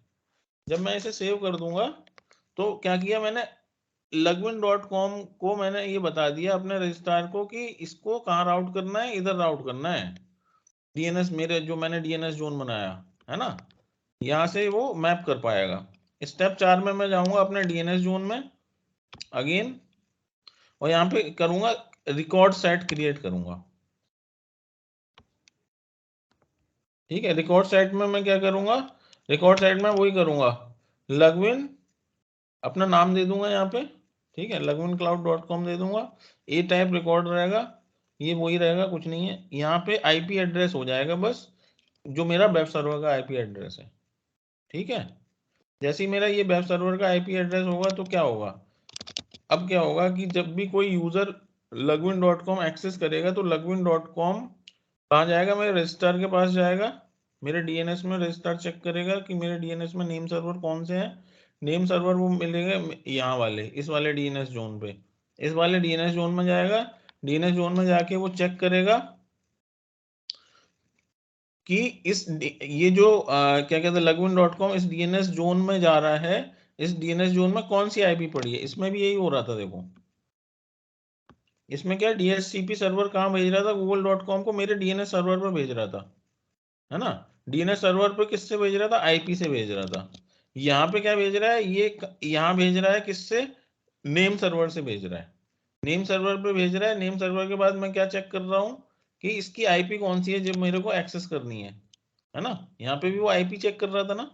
जब मैं इसे सेव कर दूंगा तो क्या किया मैंने, लगविन.com को मैंने ये बता दिया अपने रजिस्ट्रार को कि इसको कहाँ राउट करना है, इधर राउट करना है। DNS मेरे जो मैंने DNS जोन बनाया है ना, यहाँ से वो मैप कर पाएगा। स्टेप 4 में मैं जाऊंगा अपने DNS जोन में अगेन, और यहाँ पे करूंगा रिकॉर्ड सेट क्रिएट करूंगा। ठीक है, रिकॉर्ड सेट में मैं क्या करूंगा, रिकॉर्ड सेट में वही करूंगा, लगविन अपना नाम दे दूंगा यहाँ पे। ठीक है, लगविनक्लाउड.com दे दूंगा। ए टाइप रिकॉर्ड रहेगा, ये वही रहेगा, कुछ नहीं है। यहाँ पे IP एड्रेस हो जाएगा बस, जो मेरा वेब सर्वर का IP एड्रेस है। ठीक है, जैसे ही मेरा ये वेब सर्वर का IP एड्रेस होगा तो क्या होगा, अब क्या होगा कि जब भी कोई यूजर login.com एक्सेस करेगा तो login.com कहाँ जाएगा? मेरे रजिस्ट्रार के पास जाएगा, मेरे डीएनएस में रजिस्ट्रार चेक करेगा कि मेरे डीएनएस में नेम सर्वर कौन से हैं। नेम सर्वर वो मिलेगा यहाँ वाले, इस वाले डीएनएस जोन पे, इस वाले डीएनएस जोन में जाएगा। डीएनएस जोन में जाके वो चेक करेगा कि इस ये जो क्या कहते हैं login.com इस डीएनएस जोन में जा रहा है, इस डीएनएस जोन में कौन सी आईपी पड़ी है। इसमें भी यही हो रहा था, देखो इसमें क्या डीएचसीपी सर्वर कहाँ भेज रहा था? google.com को मेरे डीएनएस सर्वर पर भेज रहा था, है ना। डीएनएस सर्वर पे किससे भेज रहा था? आईपी से भेज रहा था। यहाँ पे क्या भेज रहा है? ये यहाँ भेज रहा है किससे? नेम सर्वर से भेज रहा है, नेम सर्वर पे भेज रहा है। नेम सर्वर के बाद मैं क्या चेक कर रहा हूँ कि इसकी आईपी कौन सी है जो मेरे को एक्सेस करनी है ना। यहाँ पे भी वो आईपी चेक कर रहा था ना,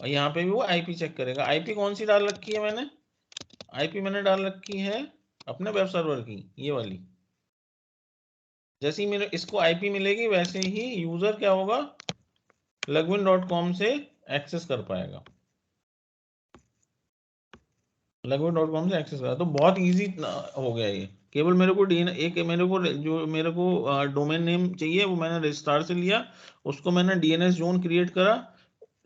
और यहाँ पे भी वो आईपी चेक करेगा। आईपी कौन सी डाल रखी है मैंने? आईपी मैंने डाल रखी है अपने वेब सर्वर की, ये वाली। जैसे ही मेरे इसको आईपी मिलेगी वैसे ही यूजर क्या होगा? login.com से एक्सेस कर पाएगा, login.com से एक्सेस करा। तो बहुत इजी हो गया ये। केवल मेरे को एक मेरे को जो मेरे को डोमेन नेम चाहिए वो मैंने रजिस्ट्रार से लिया, उसको मैंने डीएनएस जोन क्रिएट करा।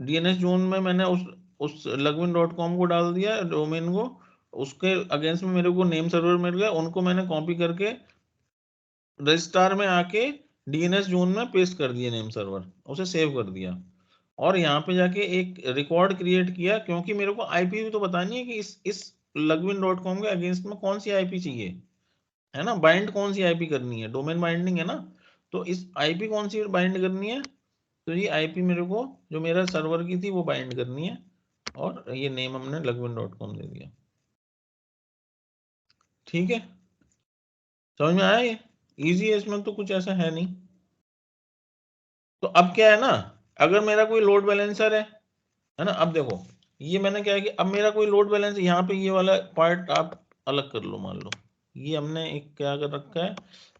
डीएनएस जोन में मैंने उस login.com को डाल दिया डोमेन को, उसके अगेंस्ट में मेरे को नेम सर्वर मिल गया, उनको मैंने कॉपी करके रजिस्ट्रार में आके डीएनएस जोन में पेस्ट कर दिया नेम सर्वर, उसे सेव कर दिया। और यहाँ पे जाके एक रिकॉर्ड क्रिएट किया, क्योंकि मेरे को आईपी भी तो बतानी है कि इस login.com के अगेंस्ट में कौन सी आईपी चाहिए, है ना। बाइंड कौन सी आईपी करनी है? डोमेन बाइंडिंग है ना, तो इस आईपी कौन सी बाइंड करनी है? तो ये आईपी मेरे को जो मेरा सर्वर की थी वो बाइंड करनी है, और ये नेम हमने login.com दे दिया। ठीक है, समझ में आया? ये इजी है, इसमें तो कुछ ऐसा है नहीं। तो अब क्या है ना, अगर मेरा कोई लोड बैलेंसर है ना, अब देखो ये मैंने क्या है कि अब मेरा कोई लोड बैलेंस, यहाँ पे ये वाला पार्ट आप अलग कर लो। मान लो ये हमने एक क्या कर रखा है,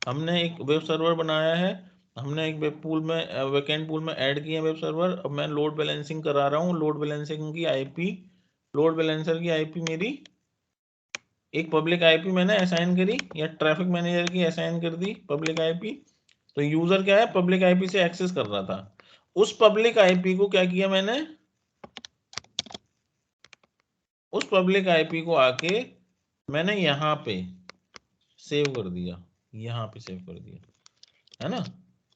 हमने एक वेब सर्वर बनाया है, हमने एक वेब पूल में बैकएंड पूल में ऐड किए वेब सर्वर। अब मैं लोड बैलेंसिंग करा रहा हूँ। लोड बैलेंसिंग की आईपी, लोड बैलेंसर की आईपी मेरी एक पब्लिक आईपी मैंने असाइन करी, या ट्रैफिक मैनेजर की असाइन कर दी पब्लिक आईपी। तो यूजर क्या है? पब्लिक आईपी से एक्सेस कर रहा था। उस पब्लिक आईपी को क्या किया मैंने? उस पब्लिक आईपी को आके मैंने यहाँ पे सेव कर दिया, यहाँ पे सेव कर दिया, है ना।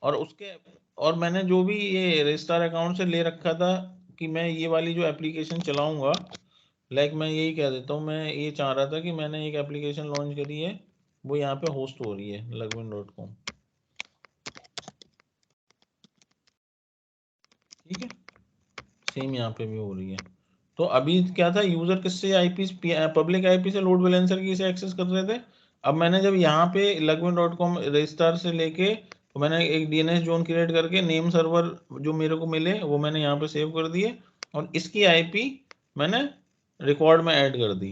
और उसके और मैंने जो भी ये रजिस्ट्रार अकाउंट से ले रखा था कि मैं ये वाली जो एप्लीकेशन चलाऊंगा, लाइक मैं यही कह देता हूँ, मैं ये चाह रहा था कि मैंने एक एप्लीकेशन लॉन्च करी है, वो यहाँ पे होस्ट हो रही है login.com। ठीक है, सेम यहाँ पे भी हो रही है। तो अभी क्या था, यूजर किससे आईपी, पब्लिक आईपी से लोड बैलेंसर की से एक्सेस कर रहे थे। अब मैंने जब यहाँ पे login.com रजिस्ट्रार से लेके तो मैंने एक डीएनएस जोन क्रिएट करके नेम सर्वर जो मेरे को मिले वो मैंने यहाँ पे सेव कर दिए, और इसकी आईपी मैंने रिकॉर्ड में ऐड कर दी।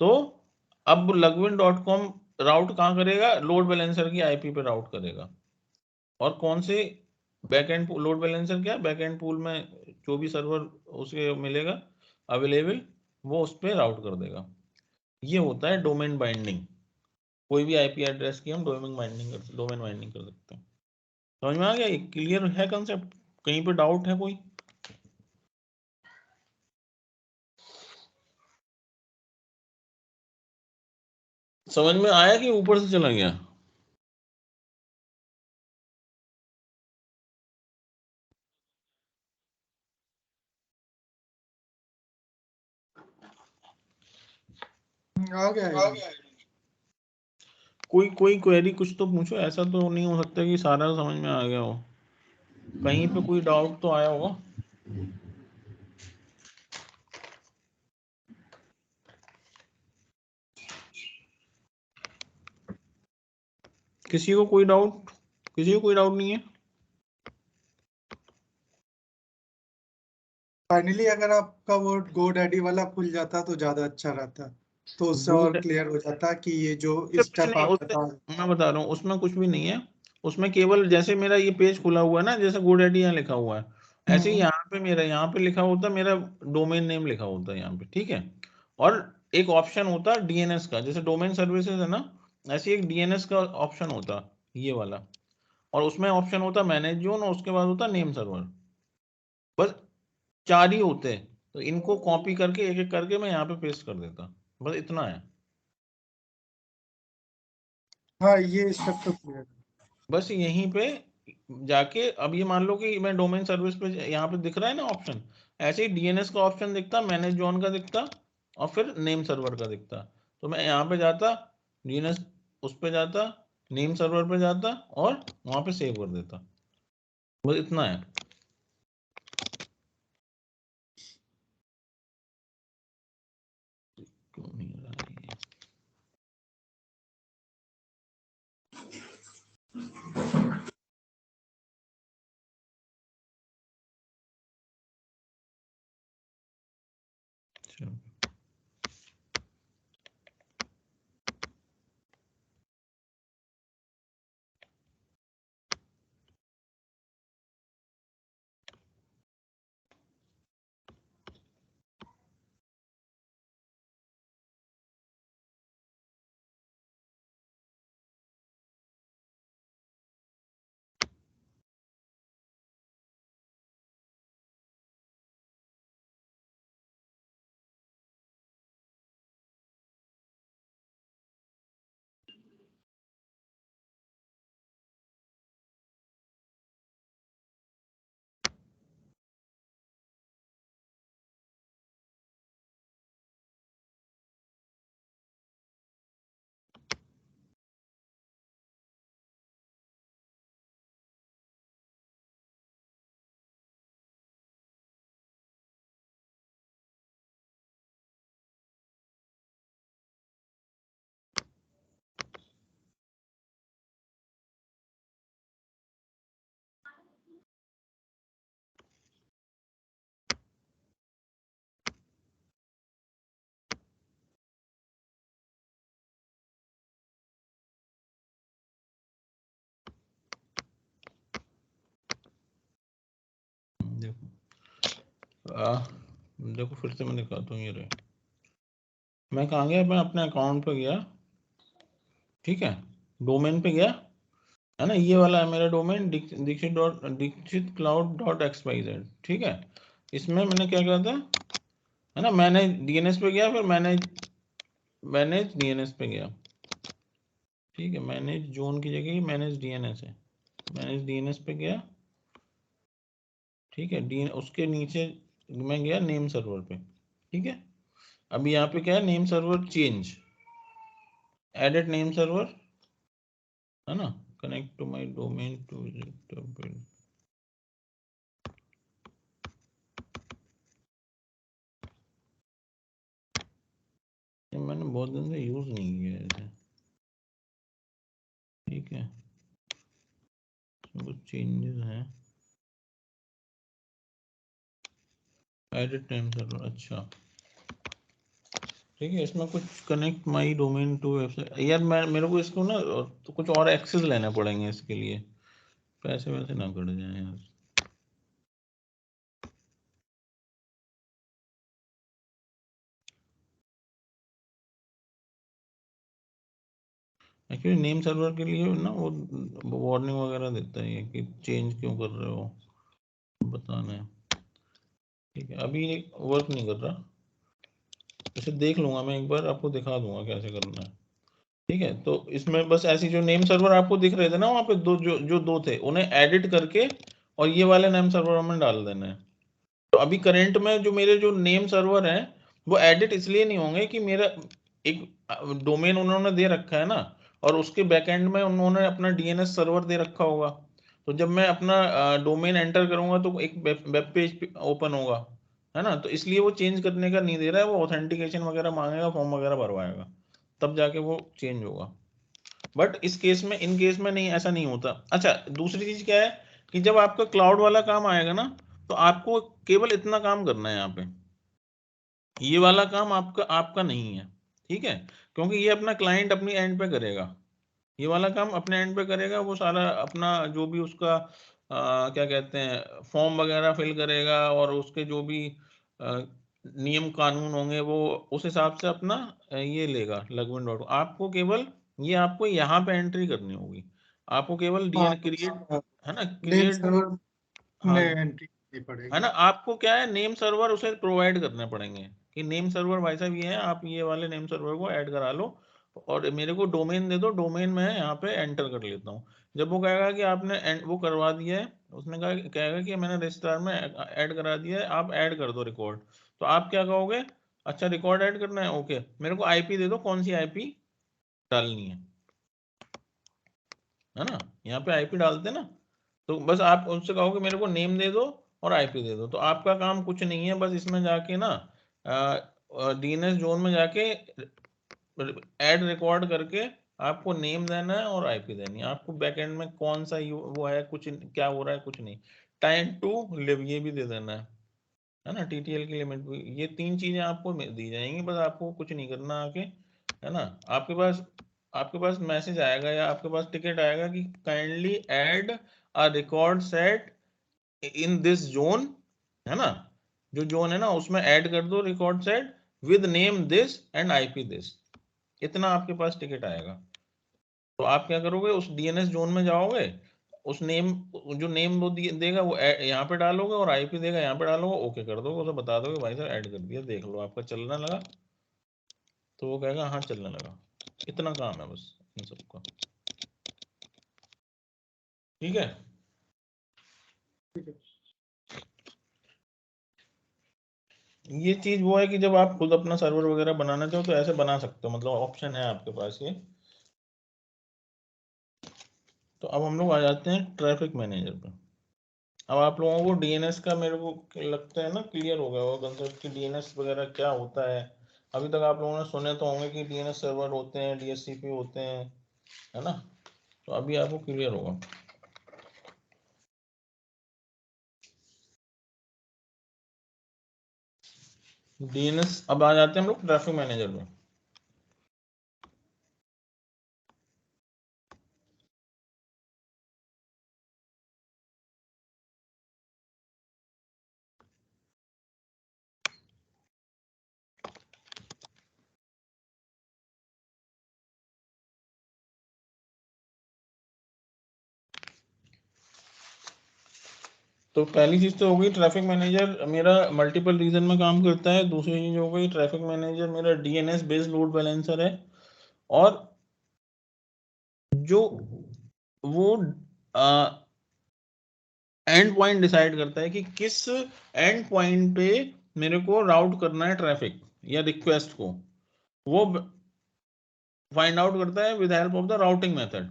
तो अब login.com राउट कहाँ करेगा? लोड बैलेंसर की आईपी पे राउट करेगा। और कौन से बैकएंड लोड बैलेंसर, क्या बैकएंड पूल में जो भी सर्वर उसे मिलेगा अवेलेबल, वो उस पर राउट कर देगा। ये होता है डोमेन बाइंडिंग। कोई भी आईपी एड्रेस की हम डोमेन बाइंडिंग कर सकते हैं। समझ में आ गया? क्लियर है कंसेप्ट? कहीं पे डाउट है कोई? समझ में आया कि ऊपर से चला गया? आ गया। कोई क्वेरी कुछ तो पूछो, ऐसा तो नहीं हो सकता कि सारा समझ में आ गया हो। कहीं पे कोई डाउट तो आया होगा। किसी को कोई डाउट नहीं है? फाइनली अगर आपका वो GoDaddy वाला खुल जाता तो ज्यादा अच्छा रहता, तो उससे और क्लियर हो जाता कि ये जो स्टेप आप बता रहे। मैं बता रहा हूँ उसमें कुछ भी नहीं है। उसमें केवल जैसे मेरा ये पेज खुला हुआ है ना, जैसे GoDaddy यहाँ लिखा हुआ है, ऐसे ही यहाँ पे मेरा यहाँ पे लिखा होता, मेरा डोमेन नेम लिखा होता है यहाँ पे। ठीक है, और एक ऑप्शन होता है डीएनएस का, जैसे डोमेन सर्विसेज है ना, ऐसे एक डीएनएस का ऑप्शन होता ये वाला, और उसमें ऑप्शन होता मैनेज जोन, और उसके बाद होता नेम सर्वर। बस 4 ही होते हैं, तो इनको कॉपी करके एक एक करके मैं यहाँ पे पेस्ट कर देता, बस इतना है। हाँ ये सब तो क्लियर है। बस यहीं पे जाके अब ये मान लो कि मैं डोमेन सर्विस पे, यहाँ पे दिख रहा है ना ऑप्शन, ऐसे ही डीएनएस का ऑप्शन दिखता, मैनेज जोन का दिखता, और फिर नेम सर्वर का दिखता। तो मैं यहाँ पे जाता, डीएनएस उस पे जाता, नेम सर्वर पे जाता, और वहां पे सेव कर देता, बस इतना है। क्यों नहीं आ रहा है ये? चलो। देखो फिर से मैं दिखाता हूँ, ये रहे। मैं कहाँ गया, मैं अपने अकाउंट पे गया, ठीक है, डोमेन पे गया, है ना, ये वाला है मेरा domain, Dikshit cloud dot XYZ, ठीक है। इसमें मैंने क्या करा था, है ना, मैनेज डीएनएस पे गया, फिर मैनेज डीएनएस पे गया, ठीक है। मैनेज जोन की जगह मैनेज डीएनएस है, मैनेज डीएनएस पे गया, ठीक है। डी उसके नीचे मैं गया नेम सर्वर पे, ठीक है। अभी यहाँ पे क्या है, name server change, edit name server, है ना, connect to my domain to मैंने बहुत दिन से यूज नहीं किया ऐसे, ठीक है। कुछ चेंजेस हैं, एडिट नेम सर्वर, अच्छा ठीक है। इसमें कुछ connect my domain to website, यार मैं मेरे को इसको ना तो कुछ और एक्सेस लेने पड़ेंगे इसके लिए, पैसे वैसे ना कट जाए यार। एक्चुअली नेम सर्वर के लिए ना वो वार्निंग वगैरह देता है कि चेंज क्यों कर रहे हो, बताना है, ठीक है। अभी वर्क नहीं कर रहा, इसे देख लूंगा मैं एक बार, आपको दिखा दूंगा कैसे करना है, ठीक है। तो इसमें बस ऐसी जो नेम सर्वर आपको दिख रहे थे ना वहाँ पे दो, जो दो थे, उन्हें एडिट करके और ये वाले नेम सर्वर में डाल देना है। तो अभी करंट में जो मेरे जो नेम सर्वर हैं वो एडिट इसलिए नहीं होंगे कि मेरा एक डोमेन उन्होंने दे रखा है ना, और उसके बैकएंड में उन्होंने अपना डीएनएस सर्वर दे रखा होगा। तो जब मैं अपना डोमेन एंटर करूंगा तो एक वेब पेज ओपन होगा, है ना। तो इसलिए वो चेंज करने का नहीं दे रहा है, वो ऑथेंटिकेशन वगैरह मांगेगा, फॉर्म वगैरह भरवाएगा, तब जाके वो चेंज होगा। बट इस केस में, इन केस में नहीं, ऐसा नहीं होता। अच्छा, दूसरी चीज क्या है कि जब आपका क्लाउड वाला काम आएगा ना, तो आपको केवल इतना काम करना है यहाँ पे, ये वाला काम आपका आपका नहीं है, ठीक है। क्योंकि ये अपना क्लाइंट अपनी एंड पे करेगा, ये वाला काम अपने एंड पे करेगा, वो सारा अपना जो भी उसका क्या कहते हैं फॉर्म वगैरह फिल करेगा, और उसके जो भी नियम कानून होंगे वो उस हिसाब से अपना ये लेगा लगविन डॉट। आपको केवल ये आपको यहाँ पे एंट्री करनी होगी, आपको केवल डीएन क्रिएट है ना, क्रिएट सर्वर हाँ में एंट्री करनी पड़ेगी है ना। आपको क्या है, नेम सर्वर उसे प्रोवाइड करने पड़ेंगे कि नेम सर्वर भाई साहब ये है, आप ये वाले नेम सर्वर को ऐड करा लो और मेरे को डोमेन दे दो, डोमेन में यहाँ पे एंटर कर लेता हूँ। जब वो कहेगा कि आपने वो करवा दिया है, उसने कहेगा कि मैंने रजिस्ट्रार में ऐड करा दिया है, आप ऐड कर दो रिकॉर्ड। तो आप क्या कहोगे, अच्छा रिकॉर्ड ऐड करना है, ओके मेरे को आईपी दे दो, कौन सी आईपी डालनी है ना। यहाँ पे आईपी डालते हैं ना, तो बस आप उनसे कहोगे मेरे को नेम दे दो और आईपी दे दो। तो आपका काम कुछ नहीं है, बस इसमें जाके ना डीएनएस जोन में जाके ऐड रिकॉर्ड करके आपको नेम देना है और आईपी देनी है। आपको बैकएंड में कौन सा वो है, कुछ क्या हो रहा है, कुछ नहीं। टाइम टू लिव ये भी दे देना है ना, टीटीएल की लिमिट भी। ये 3 चीजें आपको दी जाएंगी, बस आपको कुछ नहीं करना आके, है ना। आपके पास मैसेज आएगा या आपके पास टिकट आएगा कि kindly add a record set in this zone, है ना। जो जोन है ना उसमें ऐड कर दो record set with name this and IP this, इतना आपके पास टिकट आएगा। तो आप क्या करोगे, उस डीएनएस जोन में जाओगे, उस नेम, जो नेम वो देगा वो यहाँ पे डालोगे और आईपी देगा यहाँ पे डालोगे, ओके कर दोगे, उसे बता दोगे भाई साहब ऐड कर दिया, देख लो आपका चलने लगा। तो वो कहेगा हाँ चलने लगा। इतना काम है बस इन सबका, ठीक है। ये चीज वो है कि जब आप खुद अपना सर्वर वगैरह बनाना चाहो तो ऐसे बना सकते हो, मतलब ऑप्शन है आपके पास ये। तो अब हम लोग आ जाते हैं ट्रैफिक मैनेजर पे। अब आप लोगों को डीएनएस का मेरे को लगता है ना क्लियर हो गया होगा कंसेप्ट कि डीएनएस वगैरह क्या होता है। अभी तक आप लोगों ने सुने तो होंगे कि डीएनएस सर्वर होते हैं, डीएचसीपी होते हैं, है ना। तो अभी आपको क्लियर होगा। डीएनएस, अब आ जाते हैं हम लोग ट्रैफिक मैनेजर में। तो पहली चीज तो हो गई ट्रैफिक मैनेजर मेरा मल्टीपल रीजन में काम करता है। दूसरी चीज हो गई ट्रैफिक मैनेजर मेरा डीएनएस बेस्ड लोड बैलेंसर है, और जो वो एंड पॉइंट डिसाइड करता है कि किस एंड पॉइंट पे मेरे को राउट करना है ट्रैफिक या रिक्वेस्ट को, वो फाइंड आउट करता है with help of the routing method.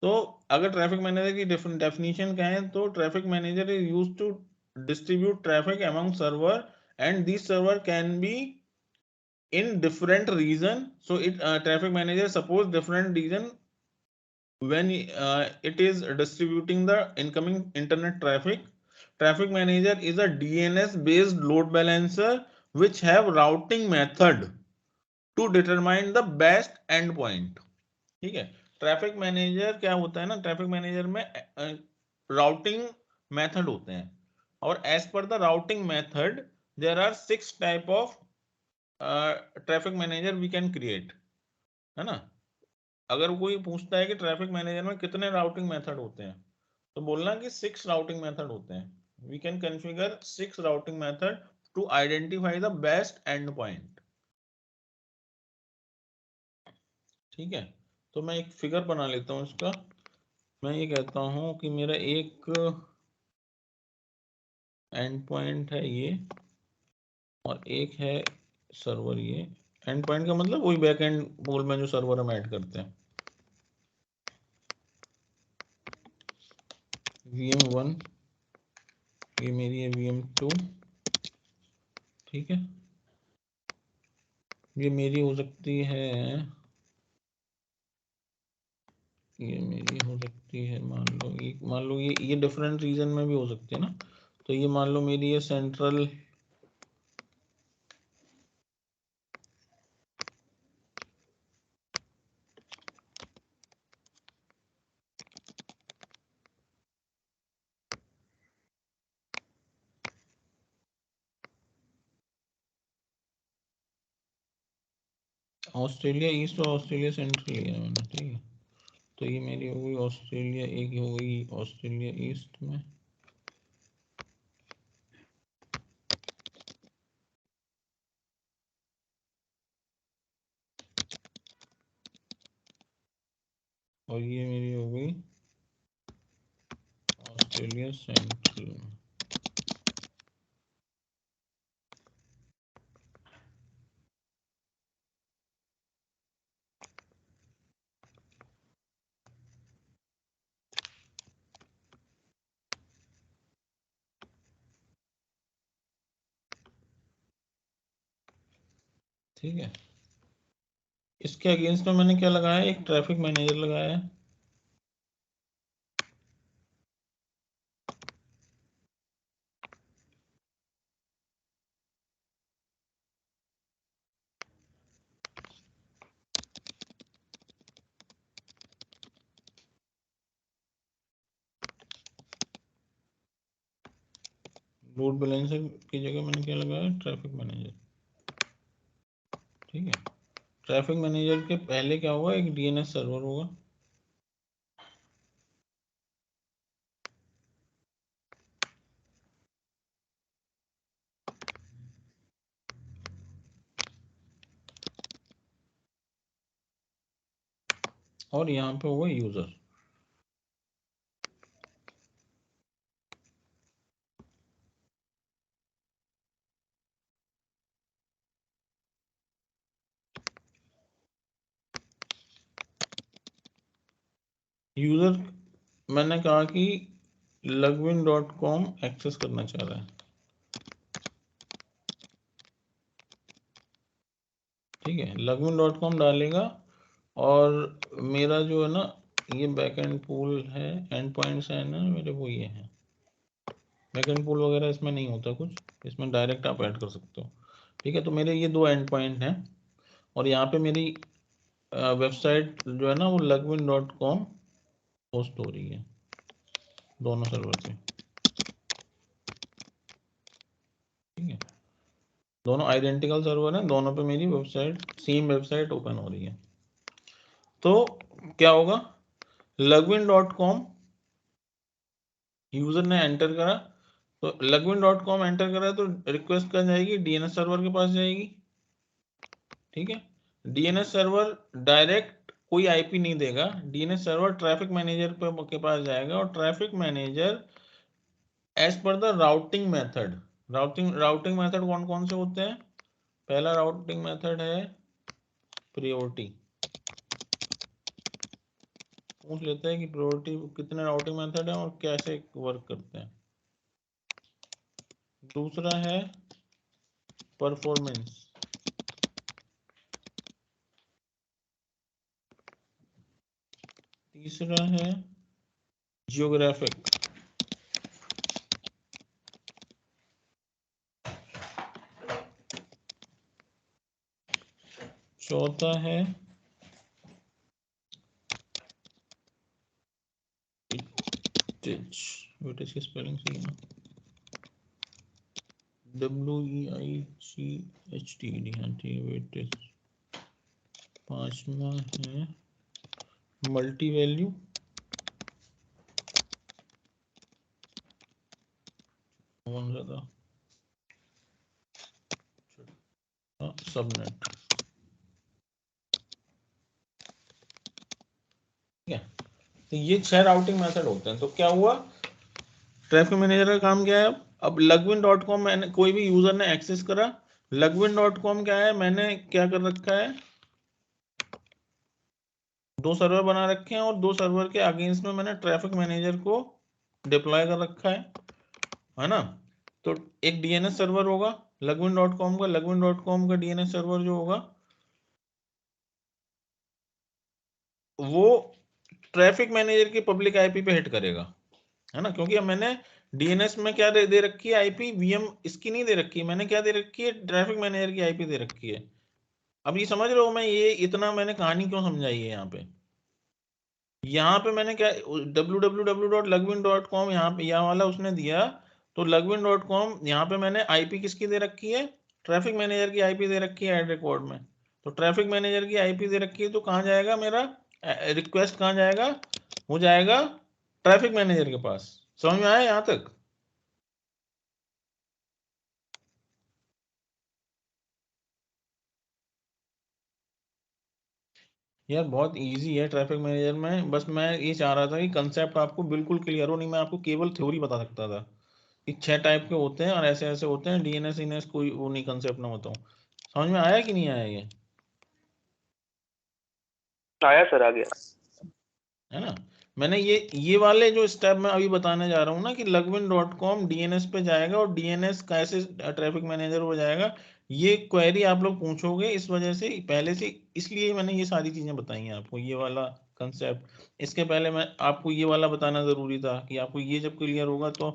तो अगर ट्रैफिक मैनेजर की डेफिनेशन कहें तो traffic manager is used to distribute traffic among server and this server can be in different region. So it traffic manager suppose different region when it is distributing the incoming internet traffic. Traffic manager is a DNS based load balancer which have routing method to determine the best endpoint, ठीक है। Traffic manager क्या होता है ना, traffic manager में routing method होते हैं, और as per the routing method there are 6 type of traffic manager we can create, है ना। अगर कोई पूछता है कि ट्रैफिक मैनेजर में कितने राउटिंग मेथड होते हैं, तो बोलना कि 6 राउटिंग मेथड होते हैं। We can configure 6 routing method to identify the best end point, ठीक है। तो मैं एक फिगर बना लेता हूँ इसका। मैं ये कहता हूँ कि मेरा एक एंड पॉइंट है ये, और एक है सर्वर। ये एंड पॉइंट का मतलब वही बैक एंड पोल में जो सर्वर हम ऐड करते हैं, VM1, ये मेरी है VM2, ठीक है। ये मेरी हो सकती है, ये मेरी हो सकती है, मान लो ये डिफरेंट रीजन में भी हो सकती है ना। तो ये मान लो मेरी ये सेंट्रल, ऑस्ट्रेलिया ईस्ट और ऑस्ट्रेलिया सेंट्रल लिया मैंने, ठीक है। तो ये मेरी हो गई ऑस्ट्रेलिया, एक हो गई ऑस्ट्रेलिया ईस्ट में, और ये मेरी हो गई ऑस्ट्रेलिया सेंट्रल में। ठीक है, इसके अगेंस्ट में मैंने क्या लगाया, एक ट्रैफिक मैनेजर लगाया है। लोड बैलेंसर की जगह मैंने क्या लगाया, ट्रैफिक मैनेजर। ठीक है, ट्रैफिक मैनेजर के पहले क्या होगा, एक डीएनएस सर्वर होगा। और यहाँ पे होगा यूजर। यूजर मैंने कहा कि login.com एक्सेस करना चाह रहा है। ठीक है, login.com डालेगा और मेरा जो है ना ये बैकएंड पूल है, एंड पॉइंट्स है ना मेरे, वो ये है। बैकएंड पूल वगैरह इसमें नहीं होता कुछ, इसमें डायरेक्ट आप ऐड कर सकते हो। ठीक है, तो मेरे ये दो एंड पॉइंट हैं और यहाँ पे मेरी वेबसाइट जो है ना वो login.com होस्ट हो रही है दोनों सर्वर पे। ठीक है, दोनों आइडेंटिकल सर्वर हैं, दोनों पे मेरी वेबसाइट, सेम वेबसाइट ओपन हो रही है। तो क्या होगा, login.com यूजर ने एंटर करा, तो login.com एंटर करा तो रिक्वेस्ट कर जाएगी डीएनएस सर्वर के पास जाएगी। ठीक है, डीएनएस सर्वर डायरेक्ट कोई आईपी नहीं देगा, डीएनएस सर्वर ट्रैफिक मैनेजर के पास जाएगा और traffic manager as per the routing method, routing method कौन कौन से होते हैं, पहला राउटिंग मेथड है प्रायोरिटी। पूछ लेते हैं कि प्रायोरिटी कितने राउटिंग मेथड है और कैसे वर्क करते हैं। दूसरा है परफॉर्मेंस, तीसरा है जियोग्राफिक, चौथा है वेटेज की स्पेलिंग सही है, WEIGHTED, हाँ ठीक है, वेटेज। पांचवा है मल्टी वैल्यू, कौन सा था, सबनेट। ठीक है, तो ये 6 राउटिंग मेथड होते हैं। तो क्या हुआ, ट्रैफिक मैनेजर का काम क्या है, अब login.com मैंने, कोई भी यूजर ने एक्सेस करा, login.com क्या है, मैंने क्या कर रखा है, दो सर्वर बना रखे हैं और दो सर्वर के अगेंस्ट में मैंने ट्रैफिक मैनेजर को डिप्लॉय कर रखा है ना। तो एक डीएनएस सर्वर होगा login.com का, login.com का डीएनएस सर्वर जो होगा वो ट्रैफिक मैनेजर की पब्लिक आईपी पे हिट करेगा, है ना, क्योंकि अब मैंने डीएनएस में क्या दे रखी है, आईपी वीएम इसकी नहीं दे रखी है, मैंने क्या दे रखी है, ट्रैफिक मैनेजर की आईपी दे रखी है। अब ये समझ रहे हो, मैं ये इतना मैंने कहानी क्यों समझाई है यहाँ पे मैंने क्या www.login.com यहाँ पे यहाँ वाला उसने दिया, तो login.com यहाँ पे मैंने आईपी किसकी दे रखी है, ट्रैफिक मैनेजर की आईपी दे रखी है एड रिकॉर्ड में। तो ट्रैफिक मैनेजर की आईपी दे रखी है, तो कहाँ जाएगा मेरा रिक्वेस्ट, कहाँ जाएगा, वो जाएगा ट्रैफिक मैनेजर के पास। समझ में आया यहां तक? यार बहुत इजी है ट्रैफिक मैनेजर में, बस मैं ये चाह रहा था कि कंसेप्ट आपको बिल्कुल क्लियर हो, नहीं मैं आपको केवल थ्योरी बता सकता था कि 6 टाइप के होते हैं और ऐसे ऐसे होते हैं, डीएनएस इनएस कोई वो नहीं कंसेप्ट ना बताऊं। समझ में आया कि नहीं आया? ये आया सर, आ गया, है ना। मैंने ये वाले जो स्टेप मैं अभी बताने जा रहा हूँ ना कि login.com डीएनएस पे जाएगा और डीएनएस कैसे ट्रैफिक मैनेजर हो जाएगा, ये क्वेरी आप लोग पूछोगे, इस वजह से पहले से, इसलिए मैंने ये सारी चीजें बताई हैं आपको, ये वाला कंसेप्ट। इसके पहले मैं आपको ये वाला बताना जरूरी था कि आपको ये जब क्लियर होगा तो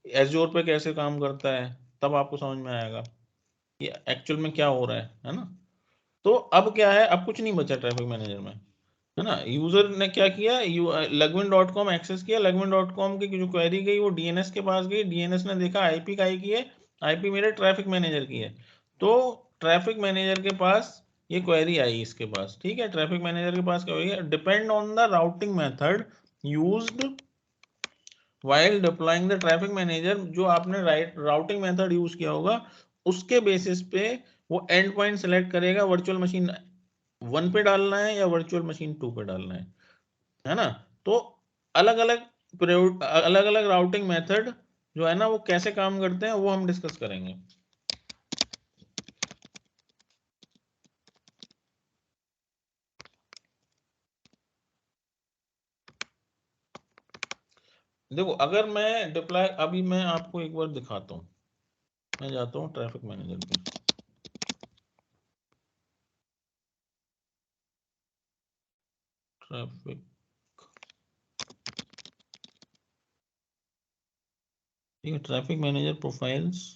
एज्योर पे कैसे काम करता है, तब आपको समझ में आएगा कि एक्चुअल में क्या हो रहा है ना। तो अब क्या है, अब कुछ नहीं बचा ट्रैफिक मैनेजर में, है ना। यूजर ने क्या किया, लगविन.com एक्सेस किया, लगविन.com की जो क्वेरी गई वो डीएनएस के पास गई, डीएनएस ने देखा आईपी का की है, आईपी मेरे ट्रैफिक मैनेजर की है, तो ट्रैफिक मैनेजर के पास ये क्वेरी आई इसके पास, ठीक है। ट्रैफिक मैनेजर के पास क्वेरी है, depend on the routing method used while deploying the traffic manager, जो आपने राउटिंग मेथड यूज किया होगा उसके बेसिस पे वो एंड पॉइंट सेलेक्ट करेगा, वर्चुअल मशीन 1 पे डालना है या वर्चुअल मशीन 2 पे डालना है ना। तो अलग अलग राउटिंग मेथड जो है ना वो कैसे काम करते हैं वो हम डिस्कस करेंगे। देखो अगर मैं डिप्लॉय, अभी मैं आपको एक बार दिखाता हूं, मैं जाता हूं ट्रैफिक मैनेजर पे, ट्रैफिक, ठीक है, ट्रैफिक मैनेजर प्रोफाइल्स,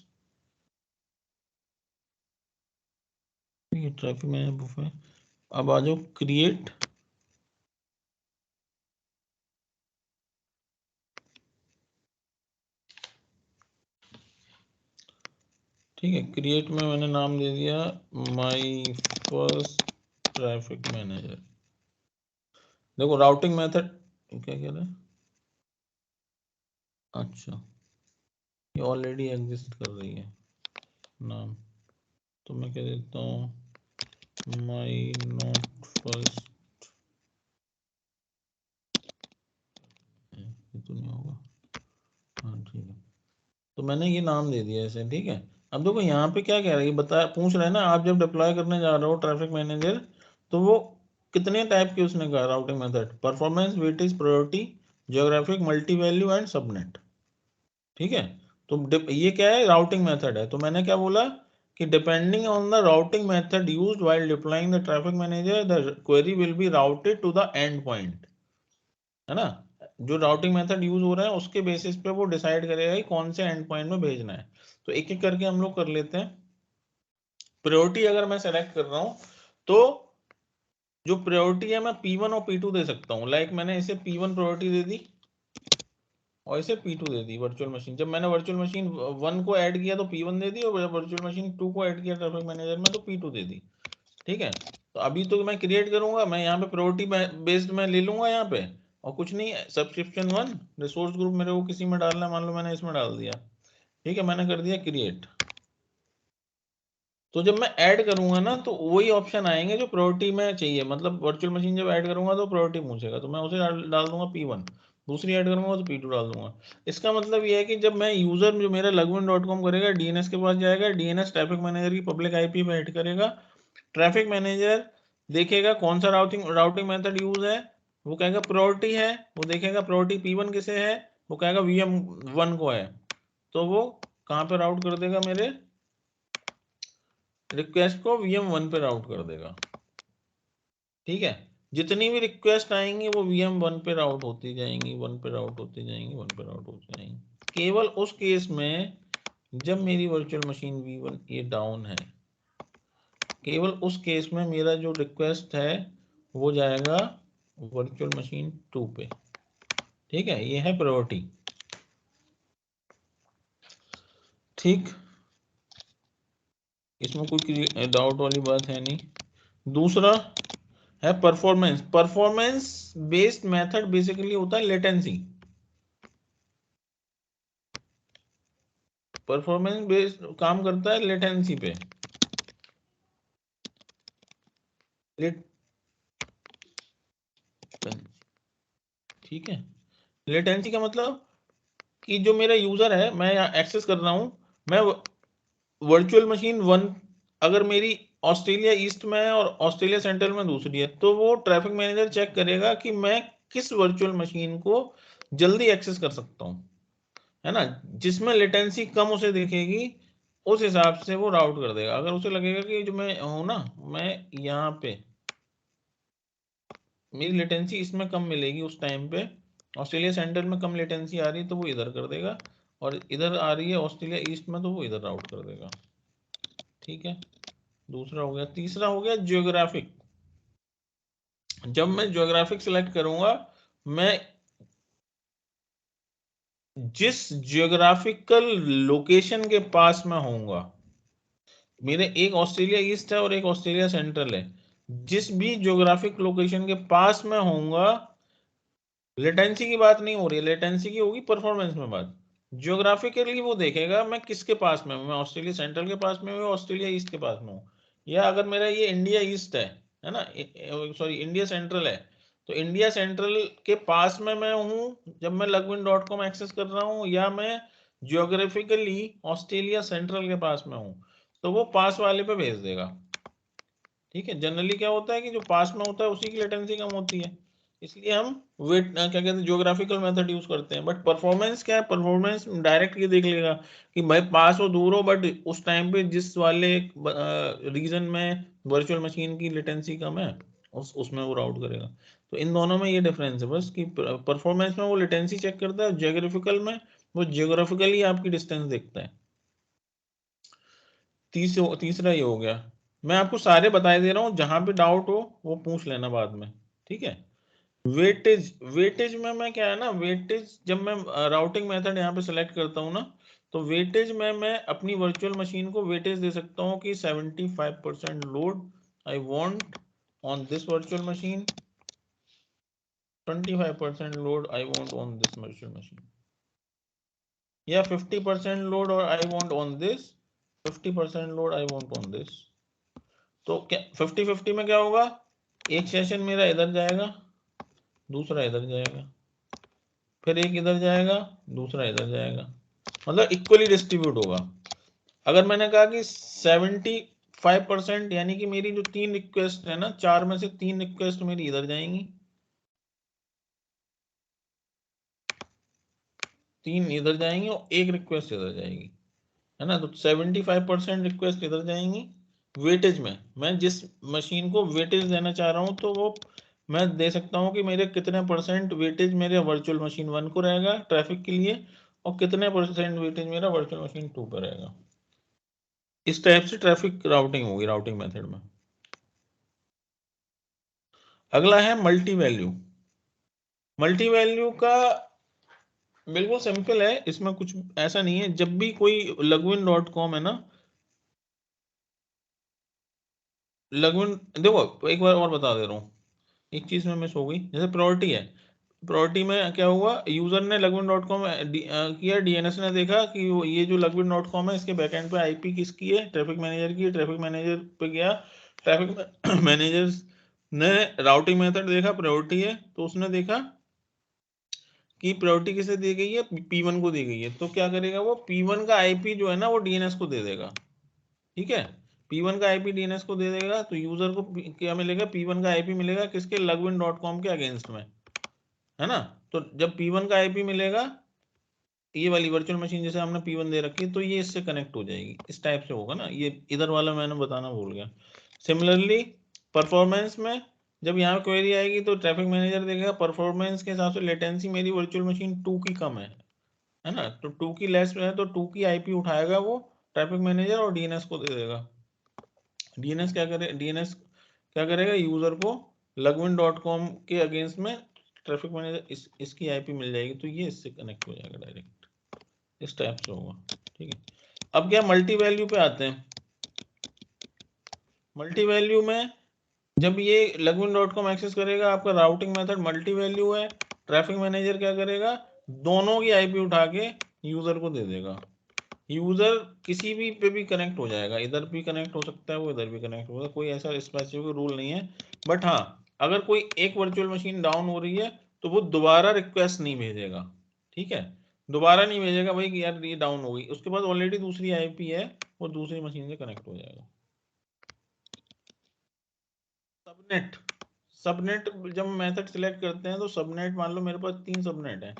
ठीक है, ट्रैफिक मैनेजर प्रोफाइल। अब आ जाओ क्रिएट, ठीक है, क्रिएट में मैंने नाम दे दिया माय फर्स्ट ट्रैफिक मैनेजर। देखो राउटिंग मेथड क्या कह रहा है, अच्छा ये ऑलरेडी एग्जिस्ट कर रही है नाम, तो मैं कह देता हूँ माय नॉट फर्स्ट, ये तो नहीं होगा, हाँ ठीक है, तो मैंने ये नाम दे दिया इसे, ठीक है। अब देखो यहाँ पे क्या कह रहा है, ये बता पूछ रहे हैं ना, आप जब डिप्लॉय करने जा रहे हो ट्रैफिक मैनेजर, तो वो कितने टाइप के उसने कहा routing method, performance, weightage, priority, geographic, multi value and subnet, ठीक है। तो ये क्या है, राउटिंग मेथड है, तो मैंने क्या बोला कि depending on the routing method used while deploying the traffic manager the query will be routed to the end point, है ना। जो राउटिंग मेथड यूज हो रहा है उसके बेसिस पे वो डिसाइड करेगा कि कौन से एंड पॉइंट में भेजना है। तो एक एक करके हम लोग कर लेते हैं। प्रायोरिटी अगर मैं सेलेक्ट कर रहा हूं तो जो प्रायोरिटी है मैं P1 और P2 दे सकता हूं, लाइक मैंने इसे P1 प्रायोरिटी दे दी और इसे P2 they the virtual machine. जब मैंने वर्चुअल मशीन 1 को ऐड किया तो P1 दे दी, और जब वर्चुअल मशीन 2 को ऐड किया ट्रैफिक मैनेजर में तो P2 दे दी, ठीक है। तो अभी तो मैं क्रिएट करूंगा, मैं यहाँ पे प्रायोरिटी बेस्ड में ले लूंगा यहाँ पे, और कुछ नहीं, सब्सक्रिप्शन 1 रिसोर्स ग्रुप मेरे को किसी में डालना है, मान लो मैंने इसमें डाल दिया, ठीक है, मैंने कर दिया क्रिएट। तो जब मैं ऐड करूंगा ना तो वही ऑप्शन आएंगे जो प्रायोरिटी में चाहिए, मतलब वर्चुअल मशीन जब ऐड करूंगा तो प्रायोरिटी पूछेगा, तो मैं उसे डाल दूंगा P1, दूसरी ऐड करूंगा तो P2 डाल दूंगा। इसका मतलब ये है कि जब मैं यूजर जो मेरा लगविन.com करेगा, डीएनएस के पास जाएगा, डीएनएस ट्रैफिक मैनेजर की पब्लिक आईपी पे ऐड करेगा, ट्रैफिक मैनेजर देखेगा कौन सा राउटिंग मेथड यूज है, वो कहेगा प्रायोरिटी है, वो देखेगा प्रायोरिटी P1 किसे है, वो कहेगा VM1 को है, तो वो कहाँ पे राउट कर देगा, मेरे रिक्वेस्ट को VM1 पे राउट कर देगा, ठीक है। जितनी भी रिक्वेस्ट आएंगी वो VM1 पे राउट होती जाएंगी, 1 पे राउट होती जाएंगी, 1 पे राउट होती जाएंगी। केवल उस केस में जब मेरी वर्चुअल मशीन V1 ये डाउन है, केवल उस केस में मेरा जो रिक्वेस्ट है वो जाएगा वर्चुअल मशीन 2 पे, ठीक है। ये है प्रायोरिटी, ठीक, इसमें कोई डाउट वाली बात है नहीं। दूसरा है performance. Performance based method basically होता है लेटेंसी। परफॉर्मेंस बेस्ड काम करता है लेटेंसी पे। ठीक है, लेटेंसी का मतलब कि जो मेरा यूजर है, मैं एक्सेस कर रहा हूं, मैं वर्चुअल मशीन 1 अगर मेरी ऑस्ट्रेलिया ईस्ट में है और ऑस्ट्रेलिया सेंट्रल में दूसरी है, तो वो ट्रैफिक मैनेजर चेक करेगा कि मैं किस वर्चुअल मशीन को जल्दी एक्सेस कर सकता हूं, है ना, जिसमें लेटेंसी कम उसे दिखेगी, उस हिसाब से वो राउट कर देगा। अगर उसे लगेगा कि जो मैं हूं ना, मैं यहाँ पे मेरी लेटेंसी इसमें कम मिलेगी, उस टाइम पे ऑस्ट्रेलिया सेंट्रल में कम लेटेंसी आ रही है, तो वो इधर कर देगा, और इधर आ रही है ऑस्ट्रेलिया ईस्ट में, तो वो इधर राउट कर देगा। ठीक है, दूसरा हो गया। तीसरा हो गया जियोग्राफिक। जब मैं जियोग्राफिक सिलेक्ट करूंगा, मैं जिस जियोग्राफिकल लोकेशन के पास में होऊंगा, मेरे एक ऑस्ट्रेलिया ईस्ट है और एक ऑस्ट्रेलिया सेंट्रल है, जिस भी जियोग्राफिक लोकेशन के पास में होऊंगा, लेटेंसी की बात नहीं हो रही है, लेटेंसी की होगी परफॉर्मेंस में बात। जियोग्राफिकली वो देखेगा मैं किसके पास में हूं, मैं ऑस्ट्रेलिया सेंट्रल के पास में हूं, ऑस्ट्रेलिया ईस्ट के पास में हूं, या अगर मेरा ये इंडिया ईस्ट है ना, सॉरी इंडिया सेंट्रल है, तो इंडिया सेंट्रल के पास में मैं हूं जब मैं login.com एक्सेस कर रहा हूं, या मैं जियोग्राफिकली ऑस्ट्रेलिया सेंट्रल के पास में हूं, तो वो पास वाले पे भेज देगा। ठीक है, जनरली क्या होता है कि जो पास में होता है उसी की लेटेंसी कम होती है, इसलिए हम वेट क्या कहते हैं ज्योग्राफिकल मेथड यूज करते हैं। बट परफॉर्मेंस क्या है, परफॉर्मेंस डायरेक्ट ये देख लेगा कि भाई पास हो दूर हो, बट उस टाइम पे जिस वाले रीजन में वर्चुअल मशीन की लेटेंसी कम है, उसमें वो राउट करेगा। तो इन दोनों में ये डिफरेंस है बस, कि परफॉर्मेंस में वो लेटेंसी चेक करता है, जियोग्राफिकल में वो जियोग्राफिकली आपकी डिस्टेंस देखता है। तीसरा ये हो गया। मैं आपको सारे बताए दे रहा हूं, जहां पे डाउट हो वो पूछ लेना बाद में। ठीक है, वेटेज। वेटेज में मैं क्या है ना, वेटेज जब मैं राउटिंग मेथड यहाँ पे सेलेक्ट करता हूँ ना, तो वेटेज में मैं अपनी वर्चुअल मशीन को वेटेज दे सकता हूँ कि 75% load I want on this virtual machine, 25% load I want on this virtual machine, या 50% लोड और I want on this, 50% load I want on this. तो क्या 50-50 में क्या होगा, एक सेशन मेरा इधर जाएगा, दूसरा इधर जाएगा, फिर एक इधर जाएगा, दूसरा इधर जाएगा, मतलब इक्वली डिस्ट्रीब्यूट होगा। अगर मैंने कहा कि 75%, यानी कि मेरी जो 3 रिक्वेस्ट है ना, 4 में से 3 रिक्वेस्ट मेरी इधर जाएंगी, 3 इधर जाएंगी और 1 रिक्वेस्ट इधर जाएगी, है ना। तो 75% रिक्वेस्ट इधर जाएंगी। वेटेज में मैं जिस मशीन को वेटेज देना चाह रहा हूं, तो वो मैं दे सकता हूं कि मेरे कितने परसेंट वेटेज मेरे वर्चुअल मशीन 1 को रहेगा ट्रैफिक के लिए, और कितने परसेंट वेटेज मेरा वर्चुअल मशीन 2 पर रहेगा। इस टाइप से ट्रैफिक राउटिंग होगी, राउटिंग मेथड में। अगला है मल्टी वैल्यू। मल्टी वैल्यू का बिल्कुल सिंपल है, इसमें कुछ ऐसा नहीं है। जब भी कोई login.com है ना, लगभग देखो एक बार और बता दे रहा हूँ, एक चीज में मिस हो गई। जैसे प्रायोरिटी है, प्रायोरिटी में क्या हुआ, यूजर ने लगभग.com किया, डीएनएस ने देखा कि ये जो लगभग.com है इसके बैकएंड पे आईपी किसकी है, ट्रैफिक मैनेजर की है, ट्रैफिक मैनेजर पे गया, ट्रैफिक मैनेजर ने राउटिंग मेथड देखा, प्रायोरिटी है, तो उसने देखा कि प्रायोरिटी किसे दी गई है, P1 को दी गई है, तो क्या करेगा वो, P1 का आईपी जो है ना वो डीएनएस को दे देगा। ठीक है, P1 का आईपी डीएनएस को दे देगा, तो यूजर को क्या मिलेगा, P1 का आईपी मिलेगा किसके, लगविन.com के अगेंस्ट में, है ना। तो जब P1 का आईपी मिलेगा, ये वाली वर्चुअल मशीन जैसे हमने P1 दे रखी है, तो ये इससे कनेक्ट हो जाएगी। इस टाइप से होगा ना, ये इधर वाला मैंने बताना भूल गया। सिमिलरली परफॉर्मेंस में जब यहाँ क्वेरी आएगी, तो ट्रैफिक मैनेजर देखेगा परफॉर्मेंस के हिसाब से लेटेंसी मेरी वर्चुअल मशीन 2 की कम है ना, तो 2 की लेस है, तो 2 की आईपी उठाएगा वो ट्रैफिक मैनेजर और डीएनएस को दे देगा। डीएनएस क्या करे, डीएनएस क्या करेगा, यूजर को लगविन.com के अगेंस्ट में ट्रैफिक मैनेजर इसकी आईपी मिल जाएगी, तो ये इससे कनेक्ट हो जाएगा डायरेक्ट। इस टाइप से होगा। ठीक है, अब क्या मल्टी वैल्यू पे आते हैं। मल्टी वैल्यू में जब ये login.com एक्सेस करेगा, आपका राउटिंग मेथड मल्टी वैल्यू है, ट्रैफिक मैनेजर क्या करेगा, दोनों की आईपी उठा के यूजर को दे देगा। यूजर किसी भी पे भी कनेक्ट हो जाएगा, इधर भी कनेक्ट हो सकता है, वो इधर भी कनेक्ट होगा, कोई ऐसा स्पेसिफिक रूल नहीं है। बट हाँ, अगर कोई एक वर्चुअल मशीन डाउन हो रही है तो वो दोबारा रिक्वेस्ट नहीं भेजेगा, ठीक है, दोबारा नहीं भेजेगा भाई कि यार ये डाउन हो गई, उसके बाद ऑलरेडी दूसरी आईपी है, वो दूसरी मशीन से कनेक्ट हो जाएगा। सबनेट, सबनेट जब मेथड सिलेक्ट करते हैं तो सबनेट, मान लो मेरे पास 3 सबनेट है,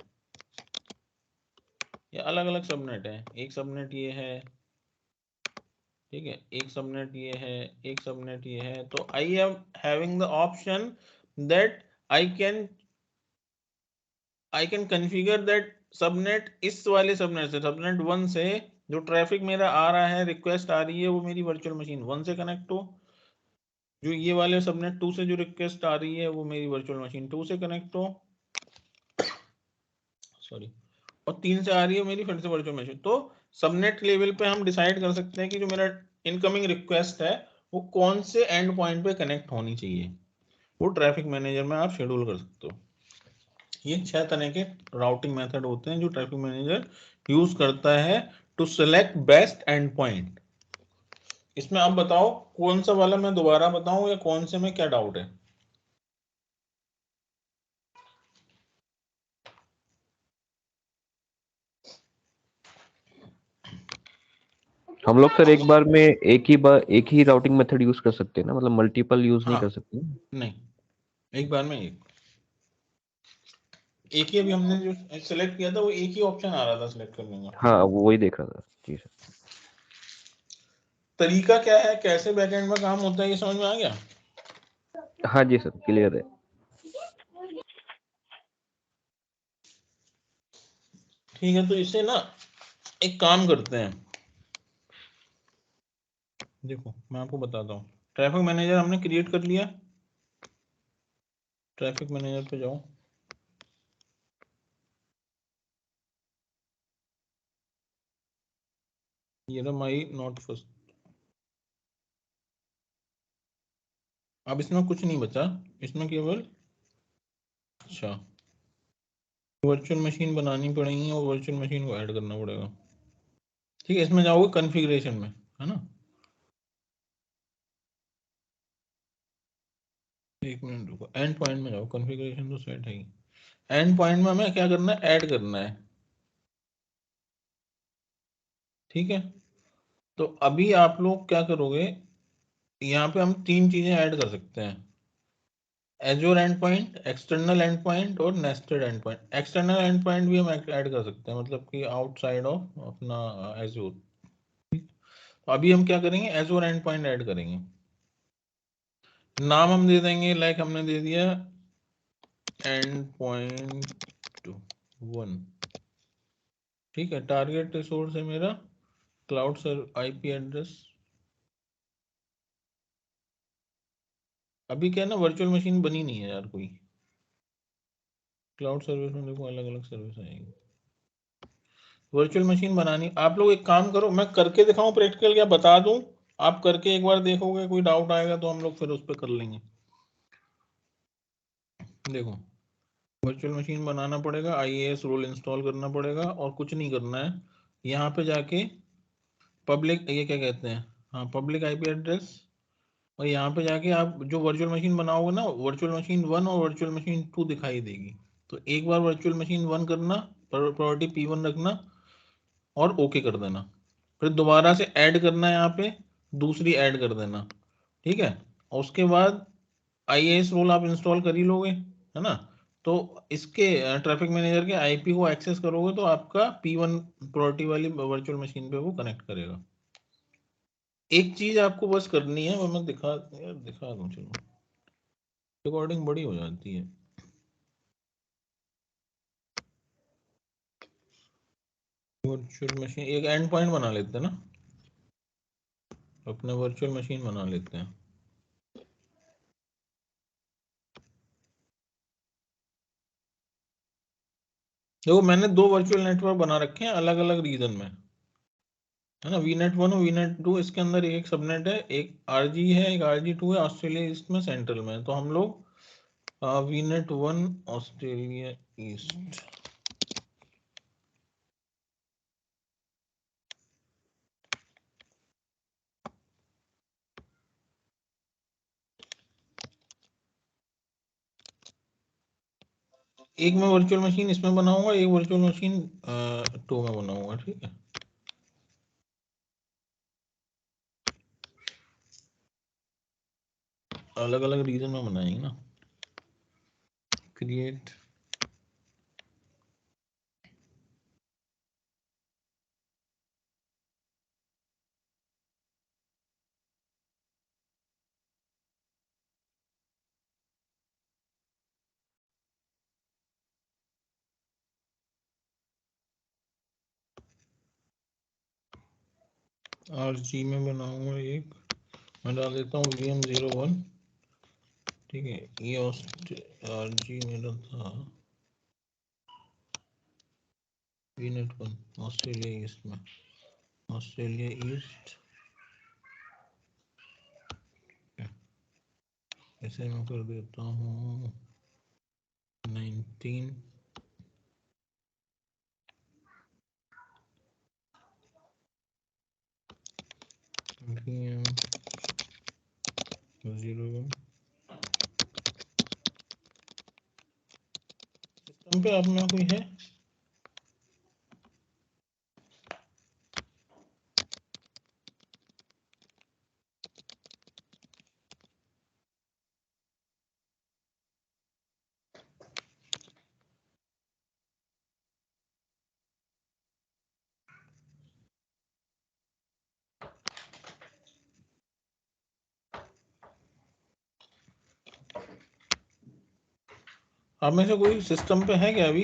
ये अलग अलग सबनेट है, एक सबनेट ये है, ठीक है, एक सबनेट ये है, एक सबनेट ये है, तो I am having the option that I can configure that subnet, इस वाले सबनेट से, सबनेट 1 से जो ट्रैफिक मेरा आ रहा है, रिक्वेस्ट आ रही है, वो मेरी वर्चुअल मशीन 1 से कनेक्ट हो, जो ये वाले सबनेट 2 से जो रिक्वेस्ट आ रही है वो मेरी वर्चुअल मशीन 2 से कनेक्ट हो, सॉरी, और 3 से आ रही है मेरी फिर से वर्चुअल मशीन। तो सबनेट लेवल पे हम डिसाइड कर सकते हैं कि जो मेरा इनकमिंग रिक्वेस्ट है वो कौन से एंड पॉइंट पे कनेक्ट होनी चाहिए, वो ट्रैफिक मैनेजर में आप शेड्यूल कर सकते हो। ये 6 तरह के राउटिंग मेथड होते हैं जो ट्रैफिक मैनेजर यूज करता है to select best end point. इसमें आप बताओ कौन सा वाला मैं दोबारा बताऊं या कौन से में क्या डाउट है? हम लोग सर एक बार में एक ही राउटिंग मेथड यूज कर सकते हैं ना, मतलब मल्टीपल यूज नहीं हाँ, कर सकते ना? नहीं, एक बार में एक ही, अभी हमने जो सिलेक्ट किया था वो एक ही ऑप्शन आ रहा था सिलेक्ट करने का। हाँ, वो वही देख रहा था जी सर। तरीका क्या है, कैसे बैकएंड में काम होता है, ये समझ में आ गया? हाँ जी सर, क्लियर है। ठीक है, तो इसे ना एक काम करते हैं, देखो मैं आपको बताता हूँ। ट्रैफिक मैनेजर हमने क्रिएट कर लिया, ट्रैफिक मैनेजर पे जाओ, ये रहा माई नॉट फर्स्ट। अब इसमें कुछ नहीं बचा, इसमें केवल, अच्छा, वर्चुअल मशीन बनानी पड़ेगी और वर्चुअल मशीन को ऐड करना पड़ेगा, ठीक है। इसमें जाओगे कॉन्फ़िगरेशन में, है ना, एक मिनट रुको, एंड पॉइंट में जाओ, कॉन्फ़िगरेशन तो सेट है ही, एंड पॉइंट में हमें क्या करना है, ऐड करना है, ठीक है। तो अभी आप लोग क्या करोगे, यहाँ पे हम 3 चीजें ऐड कर सकते हैं, Azure endpoint, external endpoint और nested endpoint. External endpoint भी हम ऐड कर सकते हैं, मतलब कि आउटसाइड ऑफ अपना एजोर। तो अभी हम क्या करेंगे, एजोर एंड पॉइंट ऐड करेंगे, नाम हम दे देंगे, लाइक हमने दे दिया एंड पॉइंट 1, ठीक है। टारगेट रिसोर्स है मेरा क्लाउड सर्वर आईपी एड्रेस। अभी क्या है ना, वर्चुअल मशीन बनी नहीं है यार कोई, क्लाउड सर्विस में देखो अलग अलग सर्विस आएगी, वर्चुअल मशीन बनानी। आप लोग एक काम करो, मैं करके दिखाऊं प्रैक्टिकल, या बता दूं, आप करके एक बार देखोगे, कोई डाउट आएगा तो हम लोग फिर उस पर कर लेंगे। देखो, वर्चुअल मशीन बनाना पड़ेगा, आईएएस रोल इंस्टॉल करना पड़ेगा, और कुछ नहीं करना है, यहाँ पे जाके पब्लिक, ये क्या कहते हैं, हाँ, पब्लिक आईपी एड्रेस, और यहाँ पे जाके आप जो वर्चुअल मशीन बनाओगे ना, वर्चुअल मशीन 1 और वर्चुअल मशीन 2 दिखाई देगी। तो एक बार वर्चुअल मशीन 1 करना, प्रायोरिटी P1 रखना और ओके कर देना, फिर दोबारा से ऐड करना है, यहाँ पे दूसरी ऐड कर देना, ठीक है। और उसके बाद आईएएस रोल आप इंस्टॉल कर ही लोगे, है ना। तो इसके ट्रैफिक मैनेजर के आईपी को एक्सेस करोगे तो आपका P1 प्रायोरिटी वाली वर्चुअल मशीन पे वो कनेक्ट करेगा। एक चीज आपको बस करनी है, वो मैं दिखा दूं, चलो, रिकॉर्डिंग बड़ी हो जाती है। वर्चुअल मशीन एक एंड पॉइंट बना लेते हैं ना, अपना वर्चुअल मशीन बना लेते हैं। देखो मैंने 2 वर्चुअल नेटवर्क बना रखे हैं अलग अलग रीजन में, है ना, VNet 1 और VNet 2 इसके अंदर एक सबनेट है, एक RG है, एक RG2 है, ऑस्ट्रेलिया ईस्ट में सेंट्रल में। तो हम लोग VNet 1 ऑस्ट्रेलिया ईस्ट, एक मैं वर्चुअल मशीन इसमें बनाऊंगा, एक वर्चुअल मशीन 2 में बनाऊंगा, ठीक है। अलग अलग रीजन में बनाएंगे ना। क्रिएट RG में बनाऊंगा एक, मैं डाल देता हूँ VM01, ठीक है। ये RG मेरा था VNet 1 ऑस्ट्रेलिया ईस्ट में, ऑस्ट्रेलिया ईस्ट, इसे मैं कर देता हूँ 19 VM01। सिस्टम पे आप में कोई है? आप में से कोई सिस्टम पे है क्या अभी?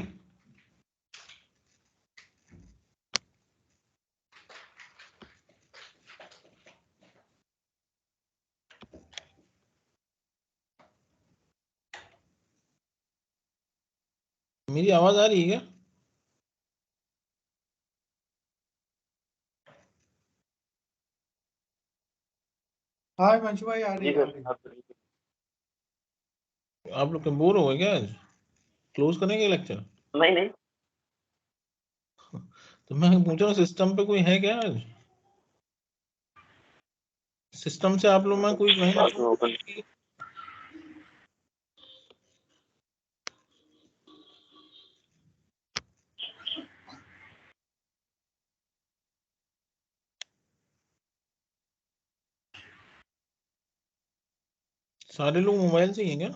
मेरी आवाज आ रही है क्या? हाँ हिमांशु भाई आ रही जी है, आ सर, रही है। आप बताइए। आप लोग बोर हो गए क्या आज? क्लोज करेंगे लेक्चर? नहीं नहीं, तो मैं पूछ रहा हूँ सिस्टम पे कोई है क्या आज? सिस्टम से आप लोग में कोई ज्वाइन बात में ओपन। सारे लोग मोबाइल से ही हैं क्या?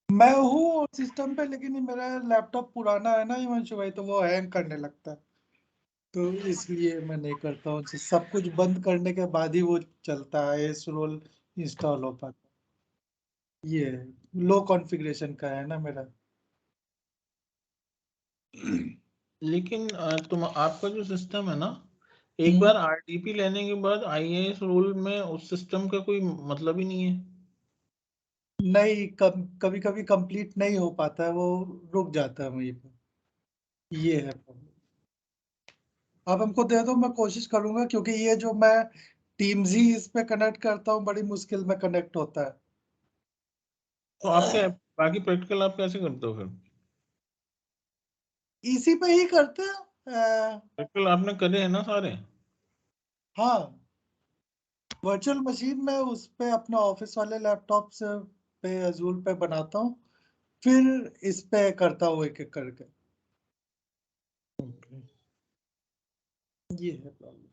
मैं हूँ सिस्टम पे, लेकिन ये मेरा लैपटॉप पुराना है ना हिमांशु भाई, तो वो हैंग करने लगता है, तो इसलिए मैं नहीं करता हूँ। सब कुछ बंद करने के बाद ही वो चलता है, एस रोल इंस्टॉल हो पाता है। ये लो कॉन्फ़िगरेशन का है ना मेरा। लेकिन तुम आपका जो सिस्टम है ना, एक बार RDP लेने के बाद IIS रोल में उस सिस्टम का कोई मतलब ही नहीं है। नहीं, कभी कभी कंप्लीट नहीं हो पाता है, वो रुक जाता है वहीं पे, ये है problem। आप हमको दे दो, मैं कोशिश करूंगा, क्योंकि ये जो मैं टीम्स ही इस पे कनेक्ट करता हूँ, बड़ी मुश्किल में कनेक्ट होता है। तो आपके बाकी प्रैक्टिकल आप कैसे करते हो फिर? इसी पे ही करते हैं। प्रैक्टिकल आपने करे हैं ना सारे? हाँ, वर्चुअल मशीन में उस पे अपना ऑफिस वाले लैपटॉप से पे अजूर पे बनाता हूँ, फिर इस पे करता हूँ एक एक करके। ये है प्रॉब्लम,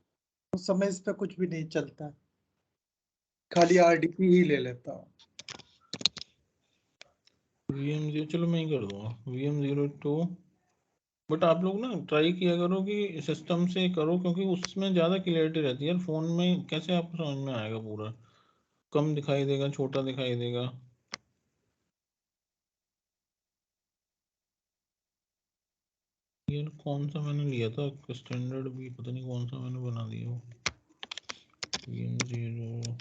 उस समय इस पे कुछ भी नहीं चलता, खाली RDP ही ले लेता हूँ। VM0 चलो मैं ही कर दूंगा VM02। बट आप लोग ना ट्राई किया करो कि सिस्टम से करो, क्योंकि उसमें ज़्यादा क्लियरिटी रहती है। फ़ोन में कैसे आपको समझ में आएगा? पूरा कम दिखाई देगा, छोटा दिखाई देगा। यार कौन सा मैंने लिया था स्टैंडर्ड, भी पता नहीं कौन सा मैंने बना दिया वो। VM0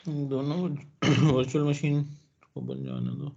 दोनों वर्चुअल मशीन को बन जाने दो।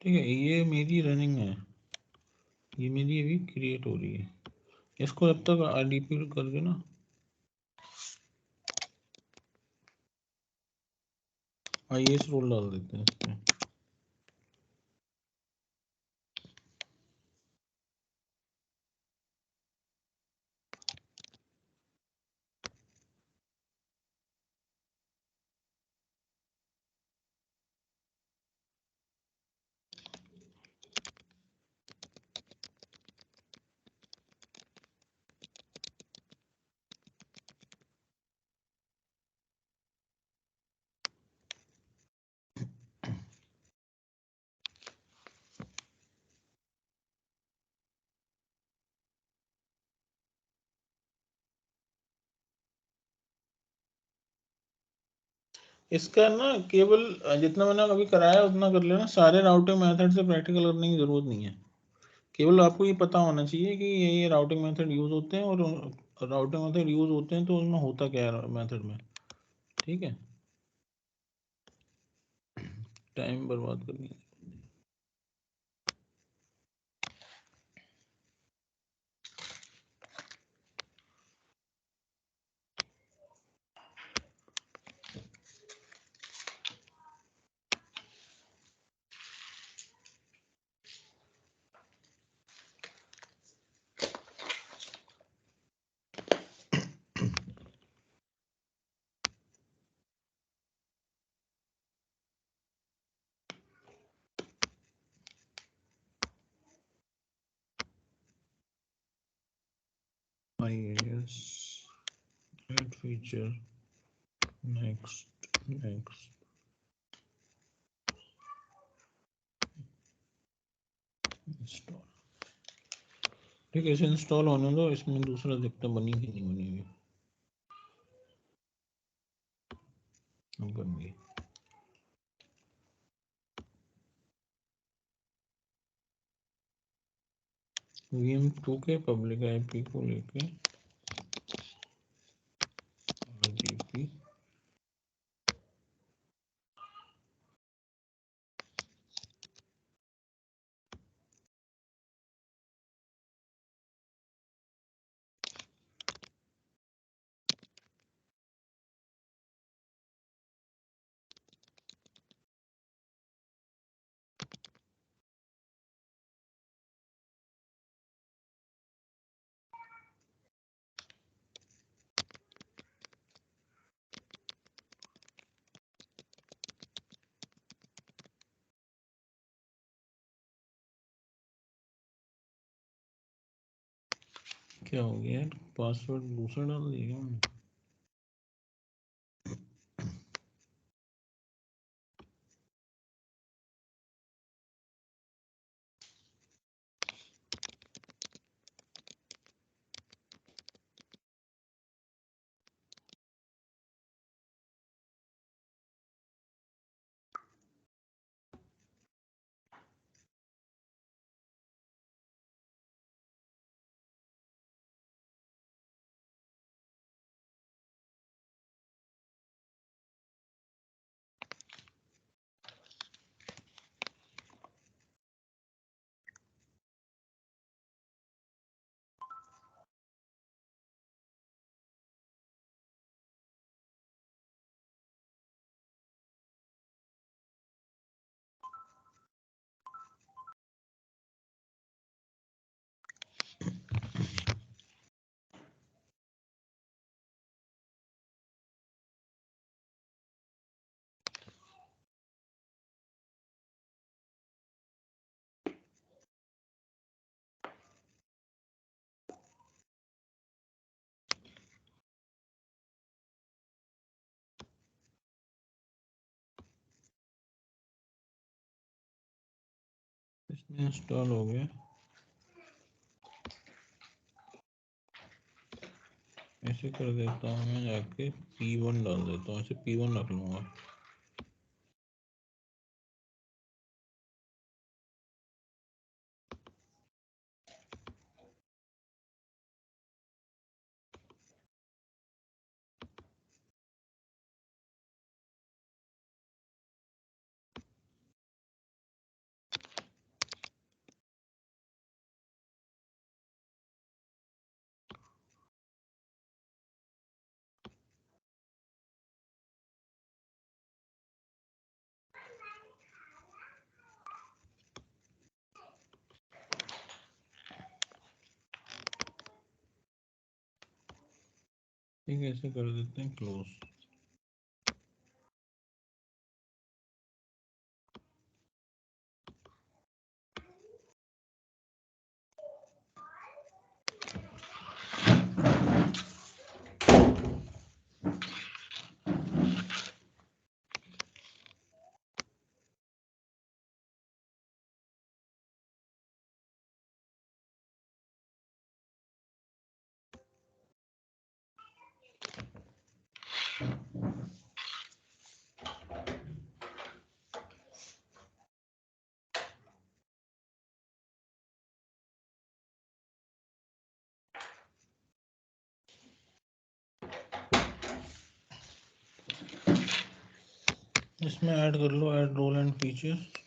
ठीक है, ये मेरी रनिंग है, ये मेरी अभी क्रिएट हो रही है। इसको जब तक आरडीपी करके ना आईएस रोल डाल देते हैं इसमें। इसका ना केवल जितना मैंने अभी कराया उतना कर लेना, सारे राउटिंग मेथड से प्रैक्टिकल करने की जरूरत नहीं है। केवल आपको ये पता होना चाहिए कि ये राउटिंग मेथड यूज होते हैं, और राउटिंग मेथड यूज होते हैं तो उसमें होता क्या है मेथड में। ठीक है, टाइम बर्बाद करनी है। IIS add feature, next install. ठीक है, इसे इंस्टॉल होने दो, इसमें दूसरा दिक्कत बनी कि नहीं बनी हुई। अब बन गई। VM2 के पब्लिक आईपी को लेके RDP क्या हो गया यार, पासवर्ड दूसरा डाल दिया मैंने। इसमें इंस्टॉल हो गया। ऐसे कर देता हूँ मैं, जाके P1 डाल देता हूँ, ऐसे P1 रख लूँगा। ठीक है, ऐसे कर देते हैं क्लोज। इसमें ऐड कर लो, ऐड रोल एंड फीचर्स।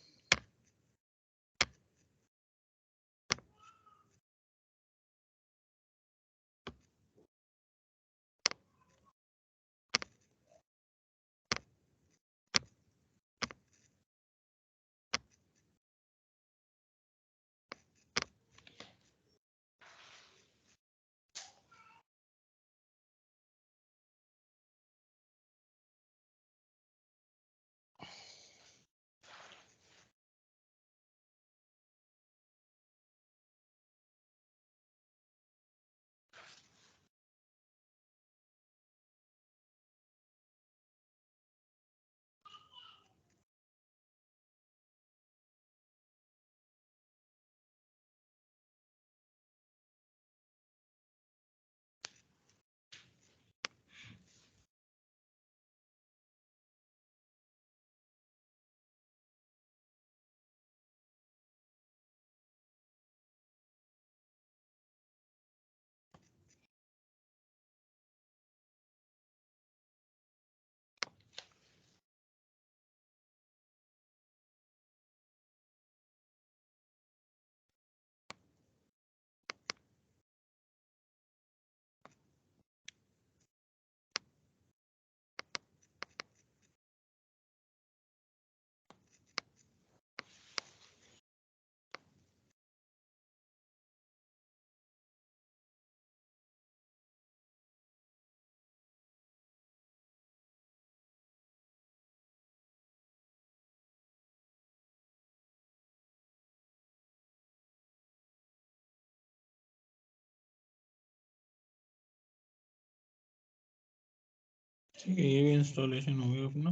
ठीक है, ये भी इंस्टॉलेशन हो गया अपना।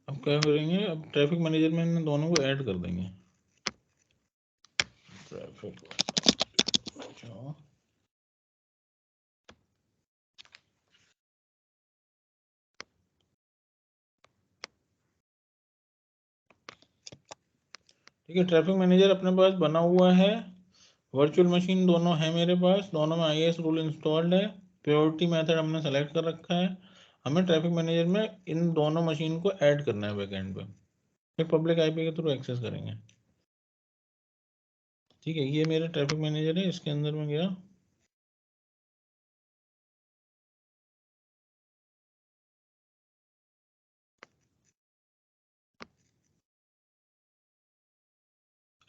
अब क्या करेंगे, अब ट्रैफिक मैनेजर में इन दोनों को ऐड कर देंगे। ट्रैफिक अच्छा, ठीक है, ट्रैफिक मैनेजर अपने पास बना हुआ है। वर्चुअल मशीन दोनों है मेरे पास, दोनों में IIS रूल इंस्टॉल्ड है। प्रायोरिटी मेथड हमने सेलेक्ट कर रखा है। हमें ट्रैफिक मैनेजर में इन दोनों मशीन को ऐड करना है बैकएंड पे, फिर पब्लिक IP के थ्रू एक्सेस करेंगे। ठीक है, ये मेरा ट्रैफिक मैनेजर है, इसके अंदर में गया।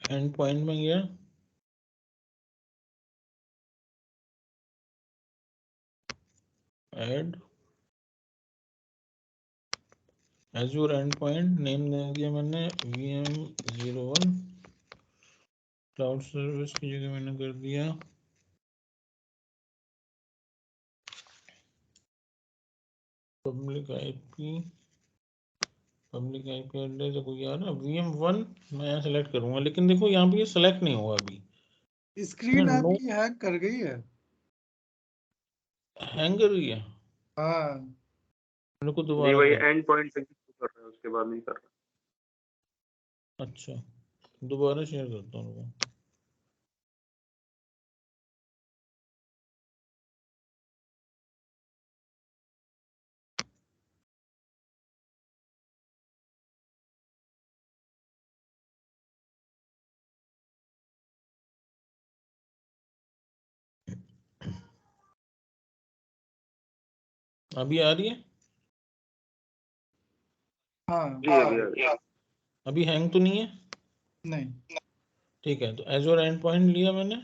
एंड पॉइंट में गया, add Azure endpoint, name दे दिया मैंने VM01। क्लाउड सर्विस की जगह मैंने कर दिया public IP public IP address कोई आ रहा है VM1 मैं यहाँ सेलेक्ट करूंगा, लेकिन देखो यहाँ पे ये सेलेक्ट नहीं हुआ अभी। स्क्रीन नो आपकी हैंग कर गई है। हैंग कर रही है, हाँ मेरे को जी दोबारा वही कर। एंड पॉइंट तक कर रहा है, उसके बाद नहीं कर रहा। अच्छा दोबारा शेयर करता हूँ रुको। अभी आ रही है? हाँ जी अभी आ गया। अभी हैंग तो नहीं है? नहीं। ठीक है, तो एजोर एंड पॉइंट लिया मैंने,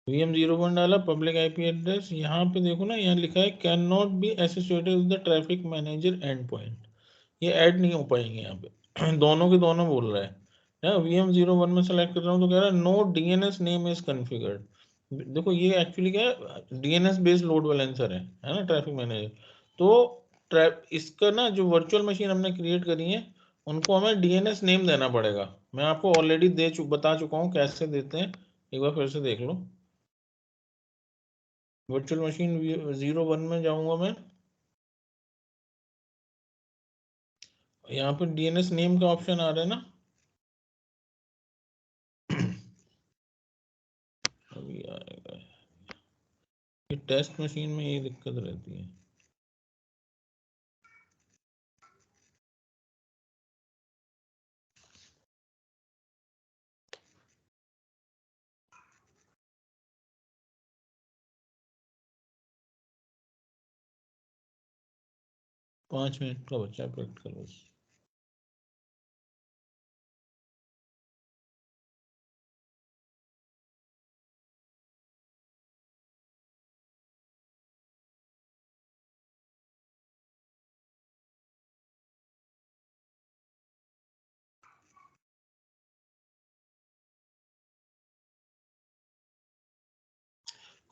VM01 डाला, पब्लिक आईपी एड्रेस, यहाँ पे देखो ना, यहाँ लिखा है can not be associated with the traffic manager and point, ये ऐड नहीं हो पाएंगे यहाँ पे। दोनों के दोनों बोल रहा है। VM01 में सेलेक्ट कर रहा हूँ तो कह रहा है no DNS name is configured. देखो ये एक्चुअली क्या है, DNS बेस्ड लोड बैलेंसर है ना ट्रैफिक मैनेजर। तो इसका ना जो वर्चुअल मशीन हमने क्रिएट करी है उनको हमें DNS नेम देना पड़ेगा। मैं आपको ऑलरेडी बता चुका हूँ कैसे देते हैं, एक बार फिर से देख लो। वर्चुअल मशीन 01 में जाऊंगा मैं, यहाँ पे DNS नेम का ऑप्शन आ रहा है ना। अभी आएगा, ये टेस्ट मशीन में ये दिक्कत रहती है। पाँच मिनट का बच्चा वेट करो बस।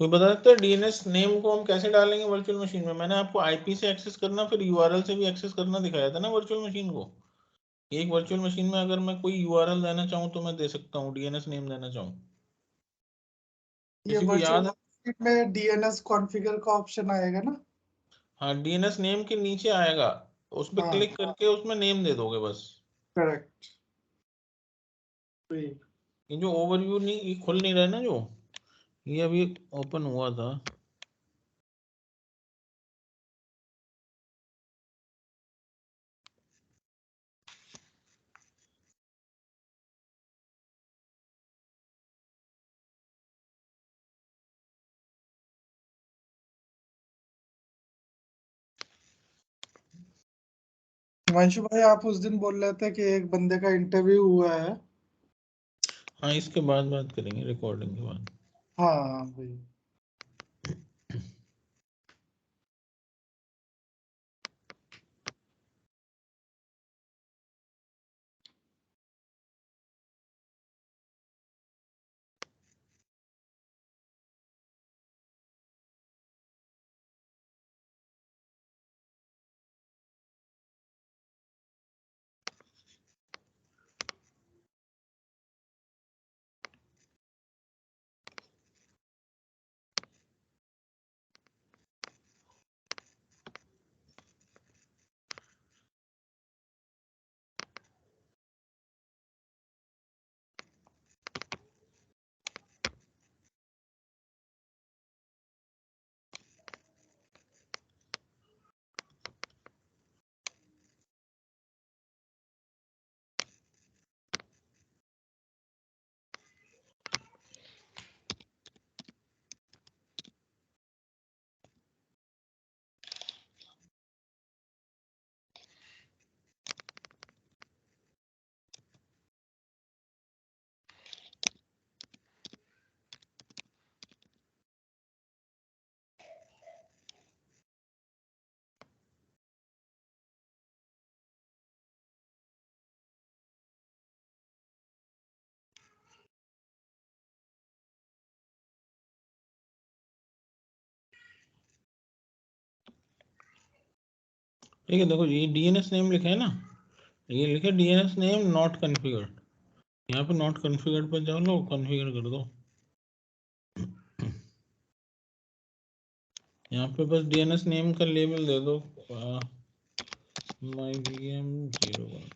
कोई बता सकता है DNS नेम को हम कैसे डालेंगे वर्चुअल मशीन में? मैंने आपको IP से एक्सेस करना फिर URL से भी एक्सेस करना दिखाया था ना वर्चुअल मशीन को। एक वर्चुअल मशीन में अगर मैं कोई URL देना चाहूँ तो मैं दे सकता हूँ, DNS नेम देना चाहूँ। ये किसी को वर्चुअल याद है? मशीन में DNS कॉन्फ़िगर का ऑप्शन आएगा ना। हाँ DNS नेम के नीचे आएगा, उस पर हाँ क्लिक करके उसमें नेम दे दोगे बस। करेक्ट। ये जो ओवरव्यू नहीं, ये खुल नहीं रहा है ना, जो ये अभी ओपन हुआ था। हिमांशु भाई आप उस दिन बोल रहे थे कि एक बंदे का इंटरव्यू हुआ है। हाँ इसके बाद बात करेंगे रिकॉर्डिंग के बाद। हाँ भाई। ठीक है, देखो ये DNS नेम लिखा है ना, ये लिखे डीएनएस नेम नॉट कॉन्फ़िगर्ड, यहाँ पे नॉट कॉन्फ़िगर्ड पर जाओ, लो कॉन्फ़िगर कर दो। यहाँ पे बस डीएनएस नेम का लेबल दे दो myVM01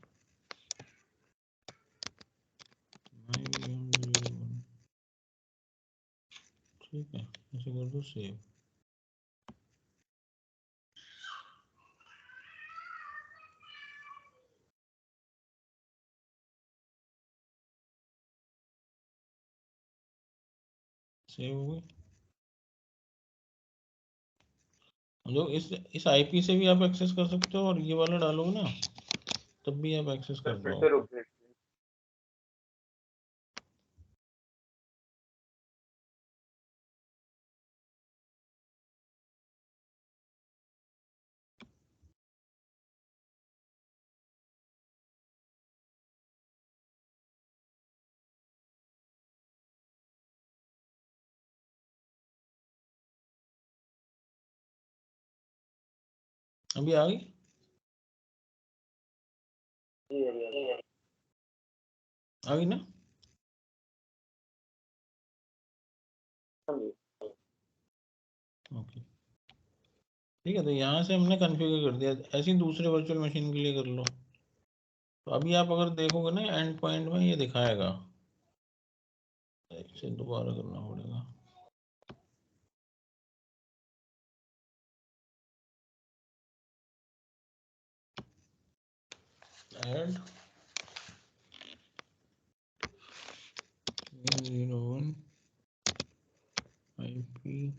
myVM01, ठीक है, ऐसे कर दो सेव। सेव हो गई। जो इस आईपी से भी आप एक्सेस कर सकते हो, और ये वाला डालोगे ना तब भी आप एक्सेस कर फिर से पाओगे। रुक गए। अभी आ गई, आ गई ना? ओके, ठीक है, तो यहाँ से हमने कॉन्फ़िगर कर दिया। ऐसे ही दूसरे वर्चुअल मशीन के लिए कर लो। तो अभी आप अगर देखोगे ना एंड पॉइंट में ये दिखाएगा, इसे दोबारा करना पड़ेगा। ऐड 01 IP,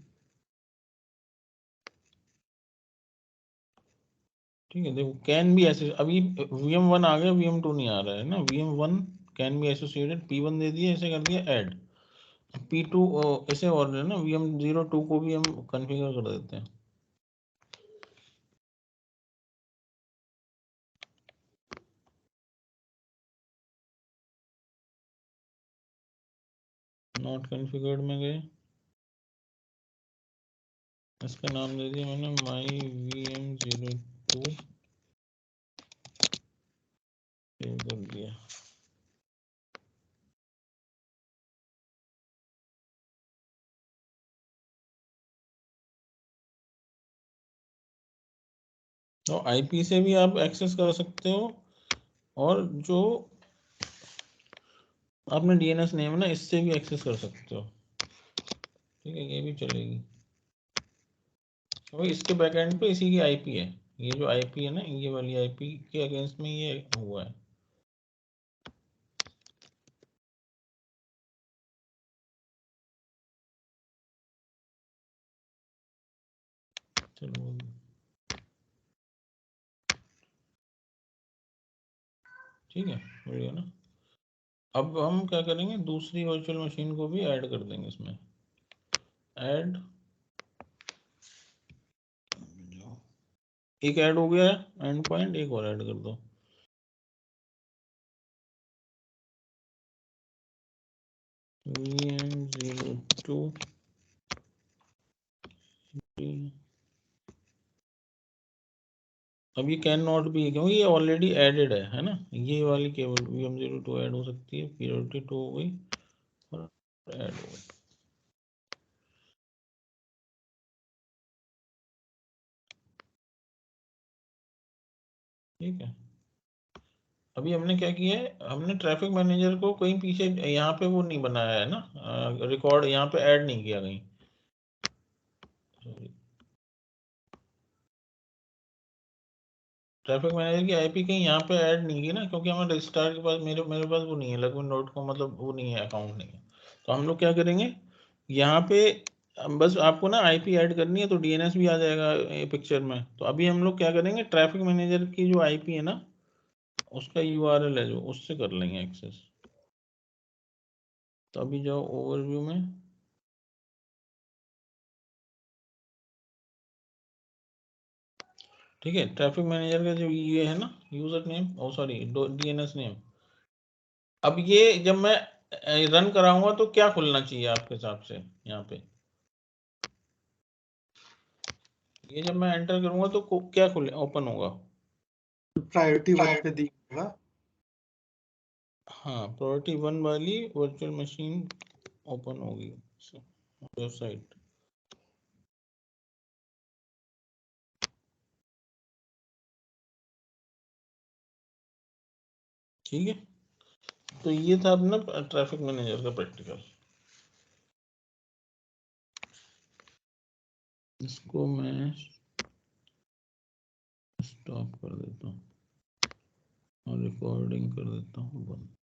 ठीक है। देखो कैन बी ऐसे, अभी VM1 आ गया, VM2 नहीं आ रहा है ना। VM1 can be associated, P1 दे दिया, ऐसे कर दिया ऐड। P2 ऐसे और है ना, VM02 को भी हम कॉन्फ़िगर कर देते हैं। नॉट कॉन्फ़िगर्ड में गए, इसका नाम दे दिया मैंने myVM02, सेव कर दिया। तो आईपी से भी आप एक्सेस कर सकते हो, और जो आपने डीएनएस नेम है ना, इससे भी एक्सेस कर सकते हो, ठीक है, ये भी चलेगी। तो इसके बैकएंड पे इसी की आईपी है, ये जो आईपी है ना, ये वाली आईपी के अगेंस्ट में ये हुआ है। चलो, ठीक है, बढ़िया ना। अब हम क्या करेंगे, दूसरी वर्चुअल मशीन को भी ऐड कर देंगे इसमें। ऐड, एक ऐड हो गया है एंड पॉइंट, एक और ऐड कर दो। VM02 अब ये कैन नॉट भी, क्योंकि ये ऑलरेडी एडेड है ना। ये वाली केवल VM02 ऐड हो सकती है, priority 2 हो गई और ऐड हो गई। ठीक है, अभी हमने क्या किया है, हमने ट्रैफिक मैनेजर को कहीं पीछे यहाँ पे वो नहीं बनाया है ना, रिकॉर्ड यहाँ पे ऐड नहीं किया कहीं। ट्रैफिक मैनेजर की आईपी कहीं यहाँ पे ऐड नहीं की ना, क्योंकि हमारे रजिस्ट्रार के पास, मेरे पास वो नहीं है, लगविन.com, मतलब वो नहीं है, अकाउंट नहीं है। तो हम लोग क्या करेंगे, यहाँ पे बस आपको ना आईपी ऐड करनी है, तो डीएनएस भी आ जाएगा पिक्चर में। तो अभी हम लोग क्या करेंगे, ट्रैफिक मैनेजर की जो आईपी है ना, उसका यूआरएल है जो, उससे कर लेंगे एक्सेस। तो अभी जाओ ओवरव्यू में, ठीक है, ट्रैफिक मैनेजर का जो ये है ना, यूजर नेम, ओ सॉरी डीएनएस नेम। अब ये जब मैं रन कराऊंगा तो क्या खुलना चाहिए आपके हिसाब से यहाँ पे, ये जब मैं एंटर करूंगा तो क्या खुले, ओपन होगा? प्रायोरिटी 1 पे दी होगा। हाँ, प्रायोरिटी 1 वाली वर्चुअल मशीन ओपन होगी वेबसाइट। ठीक है, तो ये था अपना ट्रैफिक मैनेजर का प्रैक्टिकल। इसको मैं स्टॉप कर देता हूँ और रिकॉर्डिंग कर देता हूँ बंद।